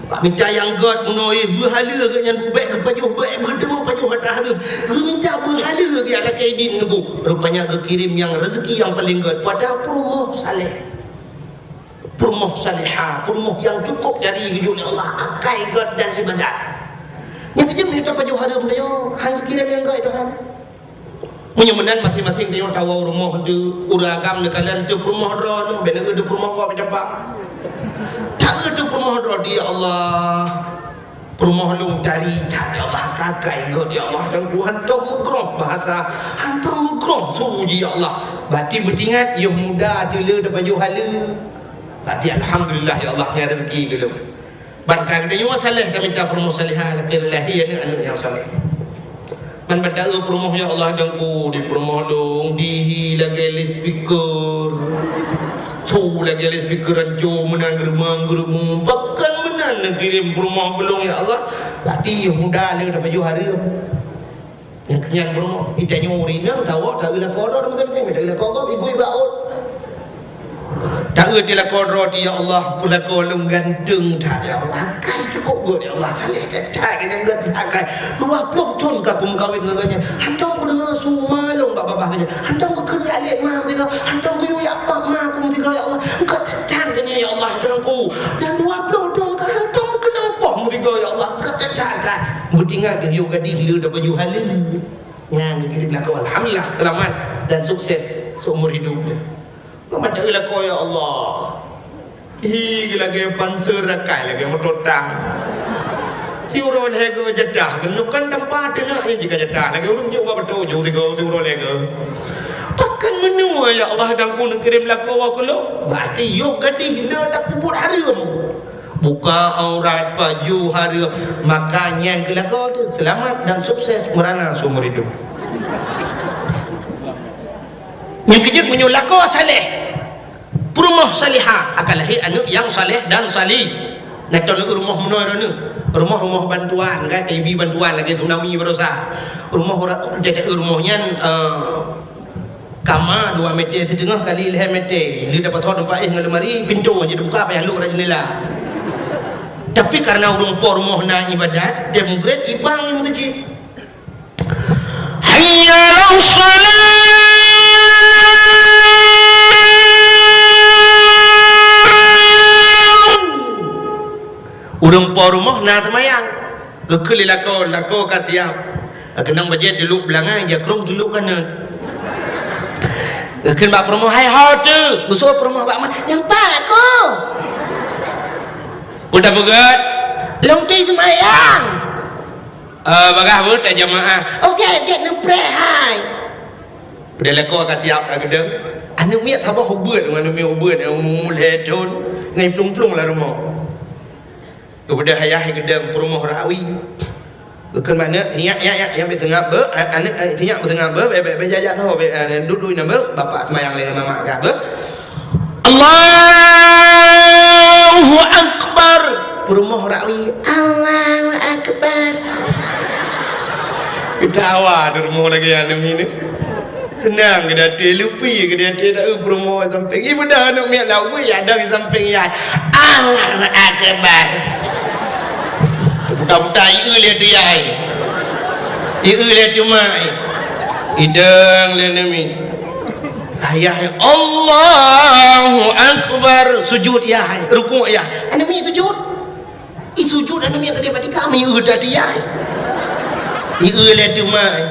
Pak minta yang God menoi berhala ke yang bubek ke pajuh baik bertemu pajuh atas dia. Dia minta berhala ke ala kaidin nunggu. Rupanya ke kirim yang rezeki yang paling God pada promoh saleh. Promoh salihah, promoh yang cukup dari hidup Allah, akai God dan ibadat. Yang kejam minta pajuh harum dia, hang kirim yang God Tuhan. Menyemenan masing-masing dia tahu rumah tu uragam kalian tu rumah ro benar tu rumah kau macam apa tak tu rumah ro dia Allah rumah lu dari cari Allah kakai go dia Allah dan Tuhan tu mukroh bahasa hantu mukroh suji ya Allah berarti bertingat yo muda dulu dapat baju halu berarti alhamdulillah ya Allah ya rezeki dulu barkan dia masalah kami minta rumah salihah alhamdulillah ya anak yang saleh. Man pada promoh ya Allah dengku di promoh dong di lagi speaker tu lagi speaker rancu menang geremang bahkan menang kirim promoh belum ya Allah berarti muda le dapat baju hari yang kenyang promoh itanya urina tahu tak bila podor teman-teman tak bila podor ibu baut tak erti lah kodroti ya Allah pula kolong gantung tak ya Allah kai cukup go ya Allah saleh tak kena ngat pakai 20 tahun kakum kawin nganya hantang ku dengar sumalong bapa-bapa kanya hantang ku kerja alek mah tiga hantang ku ya pak mah ku tiga ya Allah engkau tetan kanya ya Allah hantangku dan 20 tahun ka hantang kena poh tiga bertinggal ke yo gadis lu dah baju halal yang kiri belakang. Alhamdulillah selamat dan sukses seumur hidup dia. Lama tak belakang ya Allah. Lagi panser rakai lagi mototang. Si urang lagi jadah kan tempat dia nak jika jadah lagi urang jauh betul jauh tiga urang lagi. Takkan menua ya Allah dan ku nak kirim belakang aku lo. Berarti yo gadis lu tak kubur hari buka aurat baju hari makanya gelakau tu selamat dan sukses merana seumur hidup. Yang kejut punya lakau saleh rumah salihah akan lahir anak yang saleh dan salih. Nak tahu rumah menor ni rumah bantuan kan TV bantuan lagi tsunami berosa rumah jadi rumahnya kamar 2 meter setengah kali 5 meter dia dapat hot tempat dengan lemari pintu je buka payah lu pada jendela. Tapi karena urung por rumah nak ibadat dia mugret ibang ni masjid. Hayya 'alas salat. Urung por rumah nak temayang. Gekeli lako kasiap. Kenang bajet dulu belangai dia krong dulu kanan. Ken bak rumah hai hau tu. Usul rumah bak yang pak ko. Udah begat long ti semayang bagah bu tak jamaah okey get no pray hai udah leko akan siap tak gedeng anu miat apa hubut dengan miat hubut yang mulai ton ngai plung-plung lah rumah kepada hayah gedeng rumah rawi ke mana yang bertengah ber anak tinyak bertengah ber jajak tahu duduk nama bapak semayang lain mamak ke Allahu Akbar rumah rawi Allahu Akbar kita awal rumah lagi yang ni senang ke datin lupi ke datin tak rumah samping ibu dah anak miak lawi ada di samping ya Allahu Akbar budak-budak iu lihat dia iu lihat cuma idang lenami ayah Allahu Akbar sujud ya rukuk ya anu mi sujud sujud anu mi kedai pati kami udah dia ieu le tu mai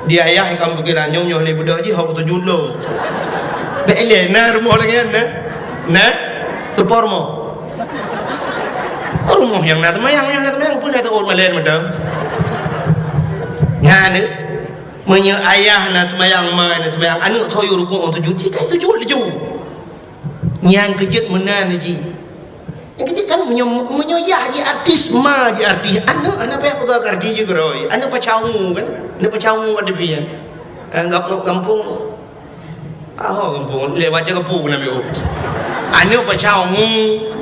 dia ayah kamu kira nyong ni budak ji hok sujud lo be ele na rumah lagi na sepormo rumah yang nak temayang pun ada orang malen madam ngane menye ayah nak semayang mai nak semayang anak toyo rukuk on tujuh jika itu jul leju yang kejut menan ji yang kejut kan menyoyah ji artis ma ji artis anak payah pegang artis juga roi anak pacamu kan anak pacamu ada dia anggap kampung kampung lewat je kampung nak ambil anak pacamu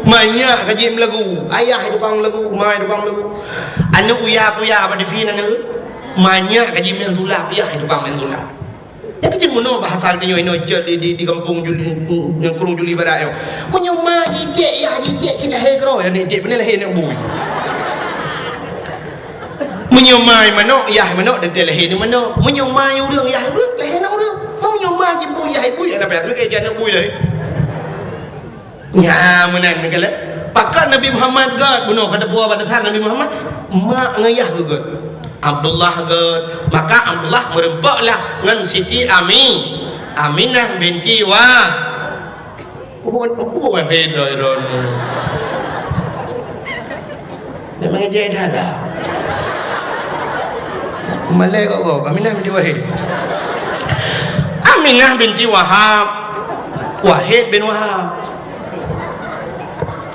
banyak kaji lagu ayah tukang lagu mai tukang lagu anak uya pada fina anak banyak kaji main sulap ya itu bang main sulap ya kaji mono bahasa dia ino di kampung Juli kurung Juli barat yo monyo ma jitek ya jitek cina hegro ya ni tek benar lahir nak bui monyo mai mano ya mano de lahir ni mano monyo mai urang ya urang lahir nak urang monyo ma ji bui ya bui ana payah ke jana bui dah ya menan kala pakak Nabi Muhammad gad bunuh pada buah pada than Nabi Muhammad mak ngayah gud Abdullah gad maka Abdullah merempaklah dengan Siti Aminah binti bukan beda iron memang jadi dah Malay kok Aminah binti Wahid Aminah binti Wahid bin Wahab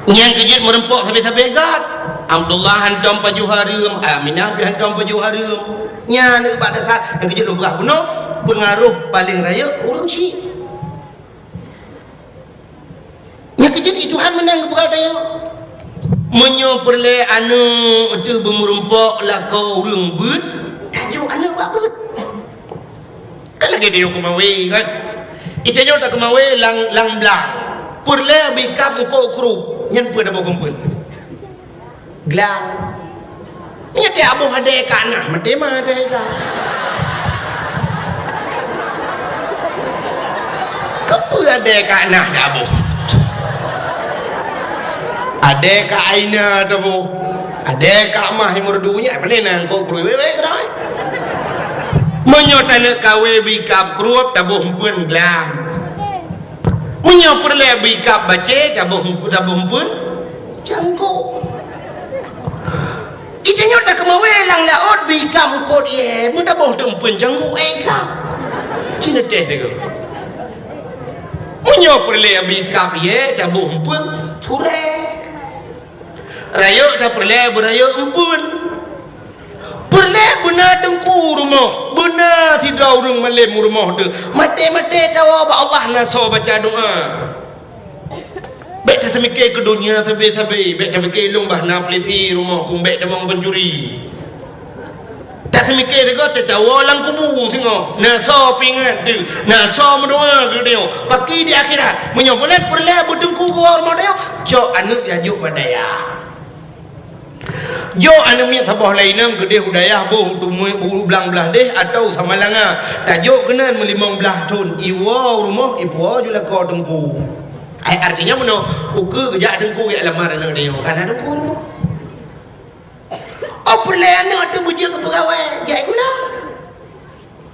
yang kejut merempok sampai gad Abdullah hantam baju harum Aminah hantam baju harum nya nak pada saat yang kejut lumrah bunuh pengaruh paling raya urang ci yang kejut Tuhan menang kebegal tayo menyo perle anu tu bermerempok lakau urang but tajuk anu buat but kan lagi dia kumawe kan itajo tak kumawe lang blang perle bikap ko kru nyen pun ada bogong pun gelang ini dia abu ada kanah mati mah ada kan kepu ada kanah dah abu ada ka aina tu bu ada kamah yang merdunya pening kau keruwe kerai menyotana kawe bikap keruap tabuh pun gelam menyopur le bikap bace tabuh pun jangko kita nyota kemawelang laot bikam kod ye mun tabuh tempun jangko eka cina teh tu menyopur le bikap ye tabuh pun ture rayo tak perle berayo empun perle benar dengku rumah benar tidak urung malem rumah tu mati tawa ba Allah naso baca doa baik tak semikir ke dunia sampai baik tak mikir lumbah na pelisi rumah kum baik demang pencuri tak semikir dekat tawa lang kubu singo naso pingat tu naso mendoa ke dia paki di akhirat menyobolat perle budengku rumah dia cok anu jajuk badaya jo anu miat sabah lainam ke dia hudayah boh bulu belang-belang deh atau sama langa tajuk kenan melimang belah tun iwa rumah iwa jula kau dengku artinya mana uke kejak dengku ya lamar anak dia kan dengku rumah apa lah anak tu bujia ke pegawai jai gula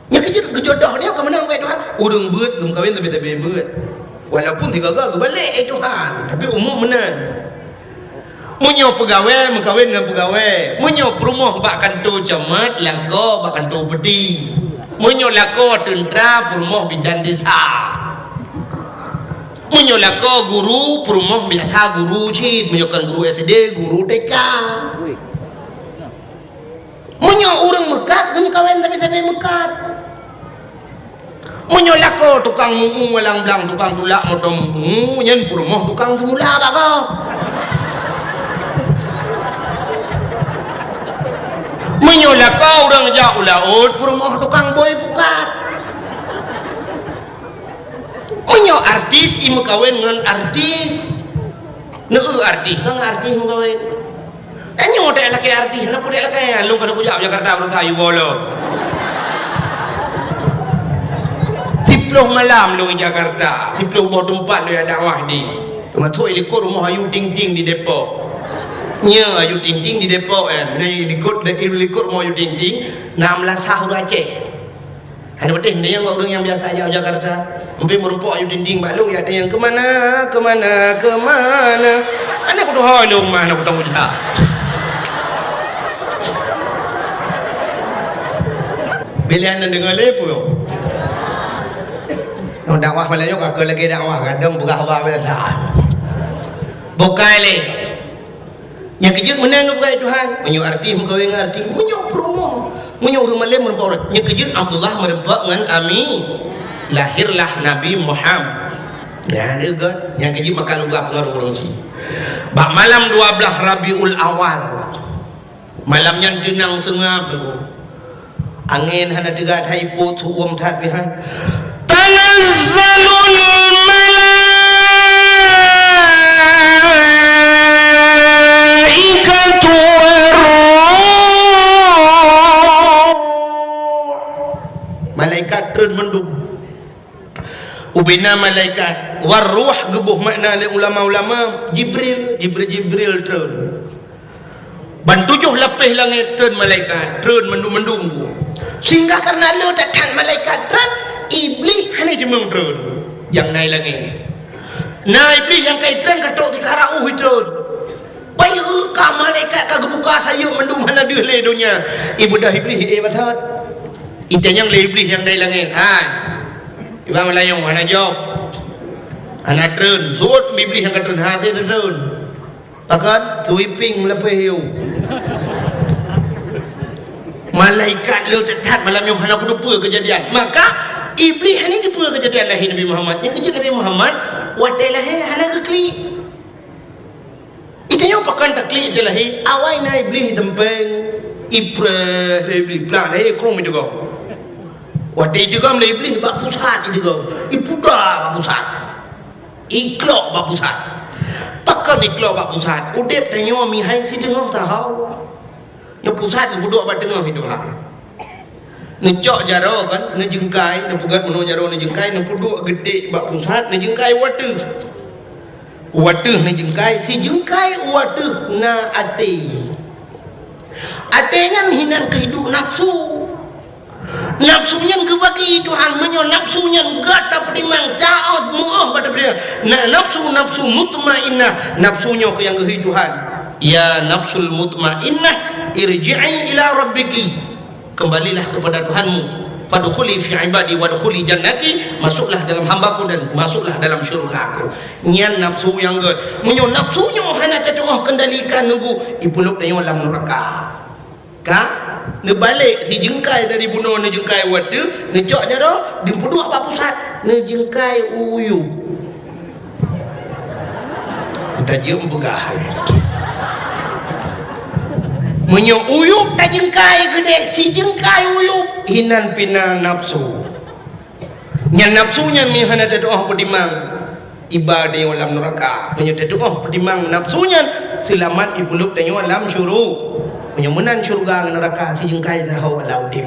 yang kejodoh dia ke mana baik Tuhan urung beut belum kahwin tapi beut walaupun tiga gagal balik Tuhan tapi umum menan munyo pegawai mengkawin dengan pegawai munyo perumah bak kantor camat lako bak kantor peti munyo lako tentera perumah bidan desa munyo lako guru perumah biasa guru cid munyokan guru SD guru TK munyo orang mekat dengan kawin tapi mekat munyo lako tukang mungu walang belang tukang tulak modom nyen perumah tukang semula bak kau menyolah kau orang jauh laut perumah tukang boy bukat menyo artis imu kawin dengan artis artis kan artis imu kawin nyo tak laki artis kenapa dia laki lu pada kujak Jakarta berusaha you bolo siploh malam lu di Jakarta siploh bawa tempat lu ada dakwah di rumah tu ikut rumah ayu ting-ting di Depok nya ayu ting-ting di Depok kan ni ikut mau ayu ting-ting 16 tahun Aceh ada betul ni yang orang yang biasa aja Jakarta sampai merupakan ayu ting-ting balu ya ada yang kemana anak aku dah lu mana aku tahu dah pilihan dengan lepo orang dakwah malaysia kagak lagi dakwah kadang berapa dah bukai le yang kejut menang kepada Tuhan menyu arti mengkawin arti menyu promo menyu rumah lem merupakan yang kejut Abdullah merempak dengan Ami lahirlah Nabi Muhammad ya dekat yang kejut makan juga pengaruh orang si bak malam 12 Rabiul Awal malamnya jenang sengam angin hana dekat haipo tuum tat bihan tanazzalul malaikat turun mendung ubina malaikat waruh gebuh makna oleh ulama-ulama Jibril turun ban 7 lapis langit turun malaikat turun mendung sehingga karena lo datang malaikat turun iblis hanya jemeng turun yang naik langit iblis yang kait turun katok sekarang turun bayu ka malaikat ka gebuka sayuk mendung mana dia le dunia ibu dah iblis batat itu yang iblis yang dari langit ibang melayong mana jawab anak turun suut iblis yang turun hati turun pakat sweeping lepas hiu malaikat lu tetap malam yang hana kudupa kejadian maka iblis hanya kudupa kejadian lahir Nabi Muhammad yang kejadian Nabi Muhammad watai lahir hana keklik itu yang pakan taklik itu lahir awal na iblis tempeng iblis pelan lahir kerong itu kau watai juga mulai iblis bak pusat itu kau ipudah bak pusat iklok bak pusat pakan iklok bak pusat udep tanya mi hai si tengah tahu yang pusat yang duduk pada tengah hidup lah ngecok jaro kan ngejengkai nepugat meno jaro ngejengkai nepuduk gede bak pusat ngejengkai watu ngejengkai si jengkai watu na ati Artinya hinan kehidup nafsu. Nafsunya kebagi Tuhan menyo nafsunya gata pedimang taat mu'ah kata pedimang. Nafsu mutmainnah nafsunya ke yang kehidup Tuhan. Ya nafsul mutmainnah irji'i ila rabbiki. Kembalilah kepada Tuhanmu. Fadkhuli fi ibadi wadkhuli jannati, masuklah dalam hambaku dan masuklah dalam syurgaku. Nyan nafsu yang ge menyo nafsunya hana tatoh kendalikan nunggu ibuluk dalam neraka. Ka ne balik si jengkai dari bunuh ne jengkai watu ne cok jaro di pudu apa pusat ne jengkai uyu kita jeng begah menyo uyup ta jengkai gede si jengkai uyup hinan pina nafsu nyan nafsunya mi hana doa pedimang ibadah dalam neraka menyo doa pedimang nafsunya selamat ibuluk dalam syurga penyemunan syurga neraka si jengkai tahu laudip.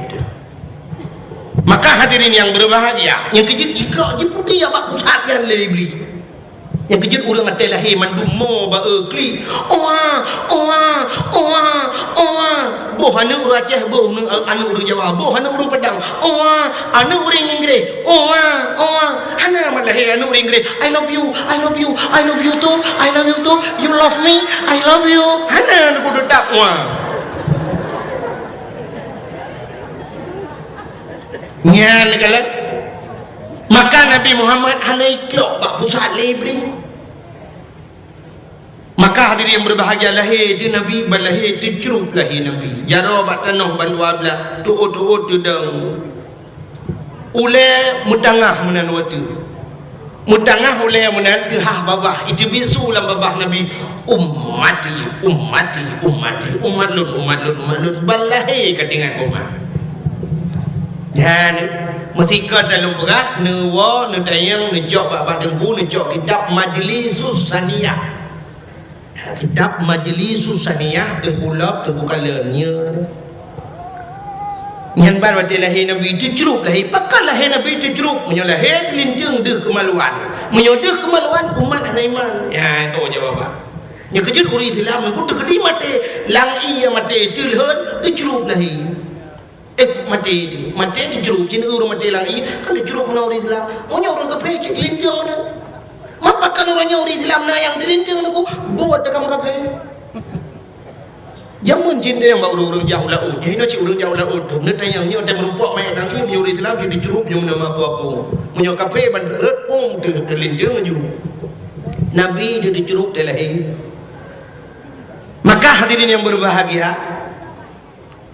Maka hadirin yang berbahagia, yang kejut jika jiputi apa pusat yang lebih, yang kejut urang atelah mandum mo ba ekli, bohana urang Aceh, bohana urang Jawa, bohana urang Padang, anu urang Inggris, hana malah anu urang Inggris, I love you too, you love me, I love you, hana aku dedak nyan kalat maka Nabi Muhammad hanai klok tak pusat lebring maka hadirin yang berbahagia lahir di Nabi balahir tercerup lahir Nabi jaro bat tanah bandua belah tuut tudang ule mutangah menan watu mutangah ule menan tehah babah itu bisu ulam babah Nabi umat lun balahir katingan umat dan ketika dalam perah newa netayang nejok bab dengku nejok kitab Majlisus Saniyah kitab Majlisus Saniyah terkulap terbukalannya nyan bar wati lahir Nabi tercerup lahir pakal lahir Nabi tercerup menyo lahir telinjeng deh kemaluan menyo deh kemaluan umat ana iman ya tu jawapan nya kejut uri Islam ku tegedi mate lang iya mate tilhut tercerup lahir mati jeruk cina urang mati lagi kan jeruk menawar Islam punya orang kafe cik lintang mana mapakan orangnya orang Islam na yang dilintang aku buat dalam kafe jamun cinta yang bawa orang jauh laut ini cik orang jauh laut tu nanti yang ni orang merumpok main dan ini orang Islam jadi jeruk yang nama apa punya kafe bandar pun dilintang aja Nabi jadi jeruk terlahir maka hadirin yang berbahagia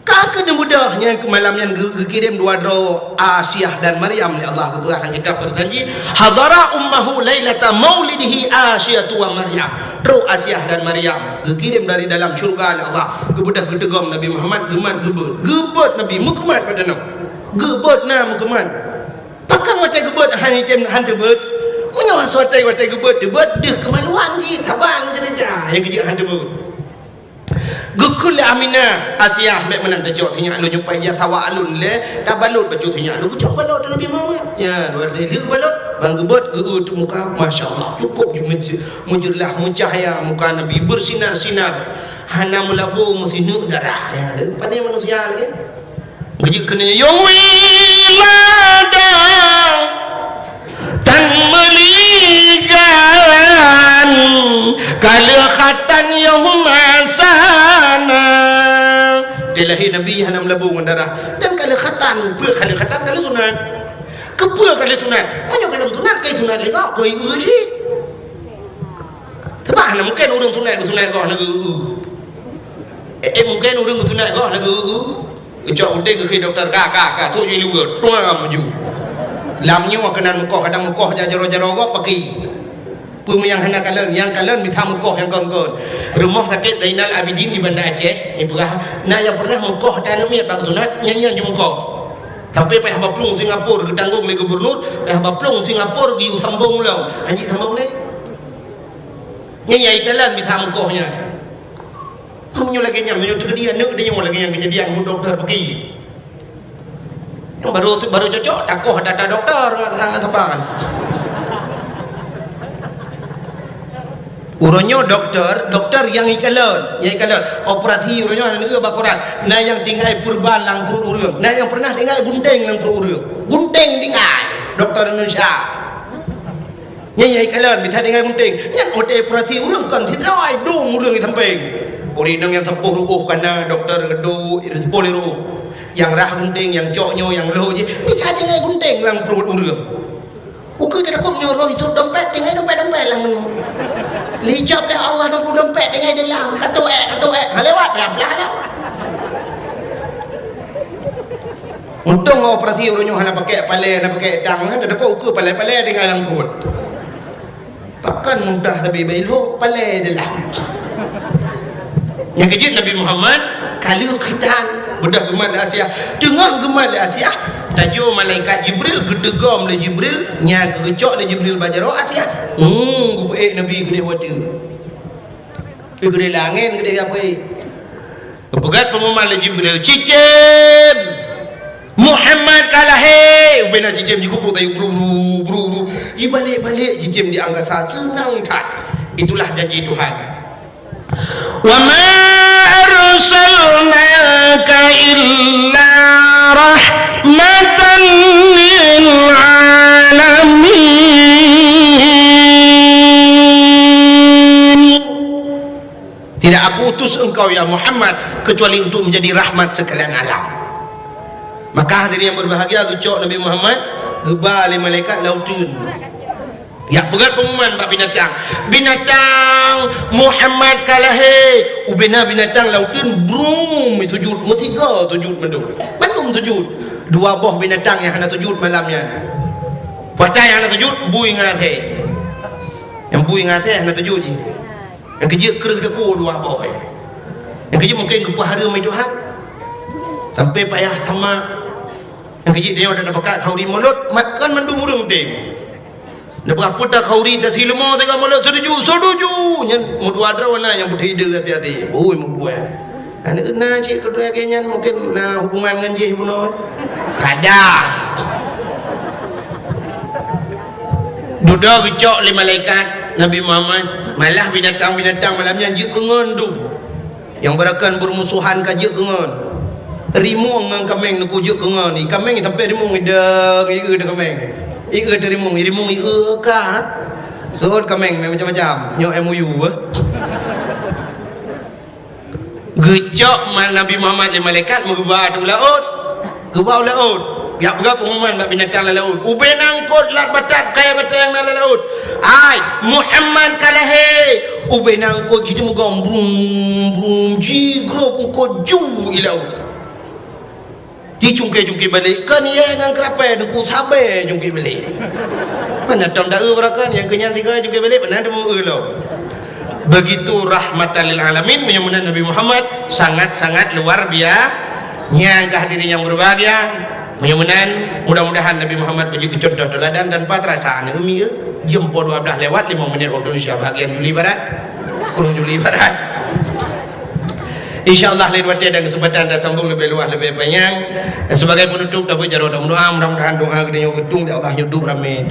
kakak mudahnya kemalamnya kirim dua doa Asyah dan Maryam ni Allah keberkahan kita berjanji hadara ummahu lailata maulidihi Asyatu wa Maryam doa Asyah dan Maryam kirim dari dalam syurga Allah kebudah gedegam Nabi Muhammad geman gebet Nabi mukmat pada nam gebet na mukmat pakang watai gebet han tebet menyawa watai gebet deh kemaluan ji tabang cerita yang kejak han tebet Gukul Aminah Asyah mek menang tajok tinyak lu nyupai jasawa alun le tabalut baju tinyak lu bucok balut Nabi Muhammad ya luar dia balut bang gebot geut muka masyaallah cukup mujurlah mucahaya muka Nabi bersinar-sinar hana mulabu mesinuk darah ya pandai manusia lagi gaji kenanya yang wilada tan meligan kalahatan yang masana dilahir Nabi hanam labu darah dan kalahatan kalahatan kalau sunat kepul kalau sunat banyak kalau sunat kai sunat lagi kau uji sebab mungkin orang sunat kau nak mungkin orang sunat kau nak jauh udah ke dokter kakak so jadi juga tua maju lamnya kenan mukoh kadang mukoh jaro-jaro kau pakai yang hendak kalian yang kalian minta mukoh yang kawan-kawan rumah sakit Zainal Abidin di Banda Aceh yang pernah mukoh tanam niat bak sunat nyanyian je mukoh tapi payah baplung Singapura ketanggung oleh gubernur dah baplung Singapura giu sambung ulang anjing sambung boleh nyanyi kalian minta mukohnya kamu lagi nyam menyuruh kejadian dia lagi yang kejadian bu dokter pergi yang baru cocok takoh data dokter nggak sangat tepat Uronyo doktor yang ikalon operasi uronyo anu bakoran na yang tinggal purban lang perut urang na yang pernah tinggal gunting lang perut urang gunting tinggal doktor Indonesia nya ikalon bisa tinggal gunting nyan operasi urang kan tidai dong urang di samping urinang yang tempuh rubuh karena doktor gedu poliru yang rah gunting yang coknyo yang loh je bisa tinggal gunting lang perut urang ukur kita kok nyuruh itu dompet tinggal dompet lang lijab dah Allah nunggu dompet tinggal dalam katuek lewat dah belah untung operasi urunyo hana pakai palai hana pakai tang ada kok ukur palai tinggal dalam perut pakan mudah tapi belo palai dalam yang kejut Nabi Muhammad kalau kita budak gemal Asia tengah gemal Asia tajuk malaikat Jibril gedegom le Jibril nya kegecok le Jibril bajaro Asia gupe Nabi gede wati gede langit gede apa kepegat pengumuman le Jibril cicim Muhammad kalah he bena cicim dikupu tayu bru balik cicim di angkasa senang tak itulah janji Tuhan وَمَا أَرْسَلْنَاكَ إِلَّا رَحْمَةً لِلْعَالَمِينَ. Tidak aku utus engkau ya Muhammad kecuali untuk menjadi rahmat sekalian alam. Maka hadirin yang berbahagia gucok Nabi Muhammad gebal malaikat lautun. Ya pegat pengumuman bab binatang Muhammad kalahe ubena binatang lautun brum sujud mutiga sujud bandung sujud dua boh binatang yang hana sujud malamnya patai yang hana sujud bui ngate yang bui ngate hana sujud je yang kejik kereng deku dua boh yang kejik mungkin kepahara mai Tuhan sampai payah sama yang kejik dia ada pakat khauri mulut makan mandung urang teh Lepas putar khauri tak silma tengah malam setuju nyan mudua drawana yang putih ide hati-hati oi mudua ana kena cik kedua kenya mungkin na hubungan dengan dia buno kadang duduk gecok le malaikat Nabi Muhammad malah binatang-binatang malamnya je kengon tu yang berakan bermusuhan ka je kengon rimung ngan kameng nu kujuk kengon ni kameng sampai rimung ida kameng Ika dari rimung ika ka Suhut kameng macam-macam Nyok MOU Gecok Nabi Muhammad di malaikat Mengubah tu laut Gubah laut Ya berapa pengumuman bab binatang laut Ubin angkut lat batat Kaya batat yang dalam laut Ay Muhammad kalahe Ubin angkut Jadi mugam Brum Jigrup Angkut Ju ilau Di cungkir balik kan ya dengan kerapai aku sabar cungkir balik mana tahun dah berakan yang kenyang tiga cungkir balik mana ada mau lo begitu rahmatan lil alamin menyembunyikan Nabi Muhammad sangat-sangat luar biasa yang kehadirin yang berbahagia menyembunyikan mudah-mudahan Nabi Muhammad menjadi contoh teladan dan patrasaan umi jam 12 lewat 5 menit waktu Indonesia bahagian Juli Barat kurung Juli Barat InsyaAllah lain waktu ada kesempatan dah sambung lebih luas lebih banyak sebagai penutup dapat jarum doa mudah-mudahan doa kita yang gedung Allah hidup ramai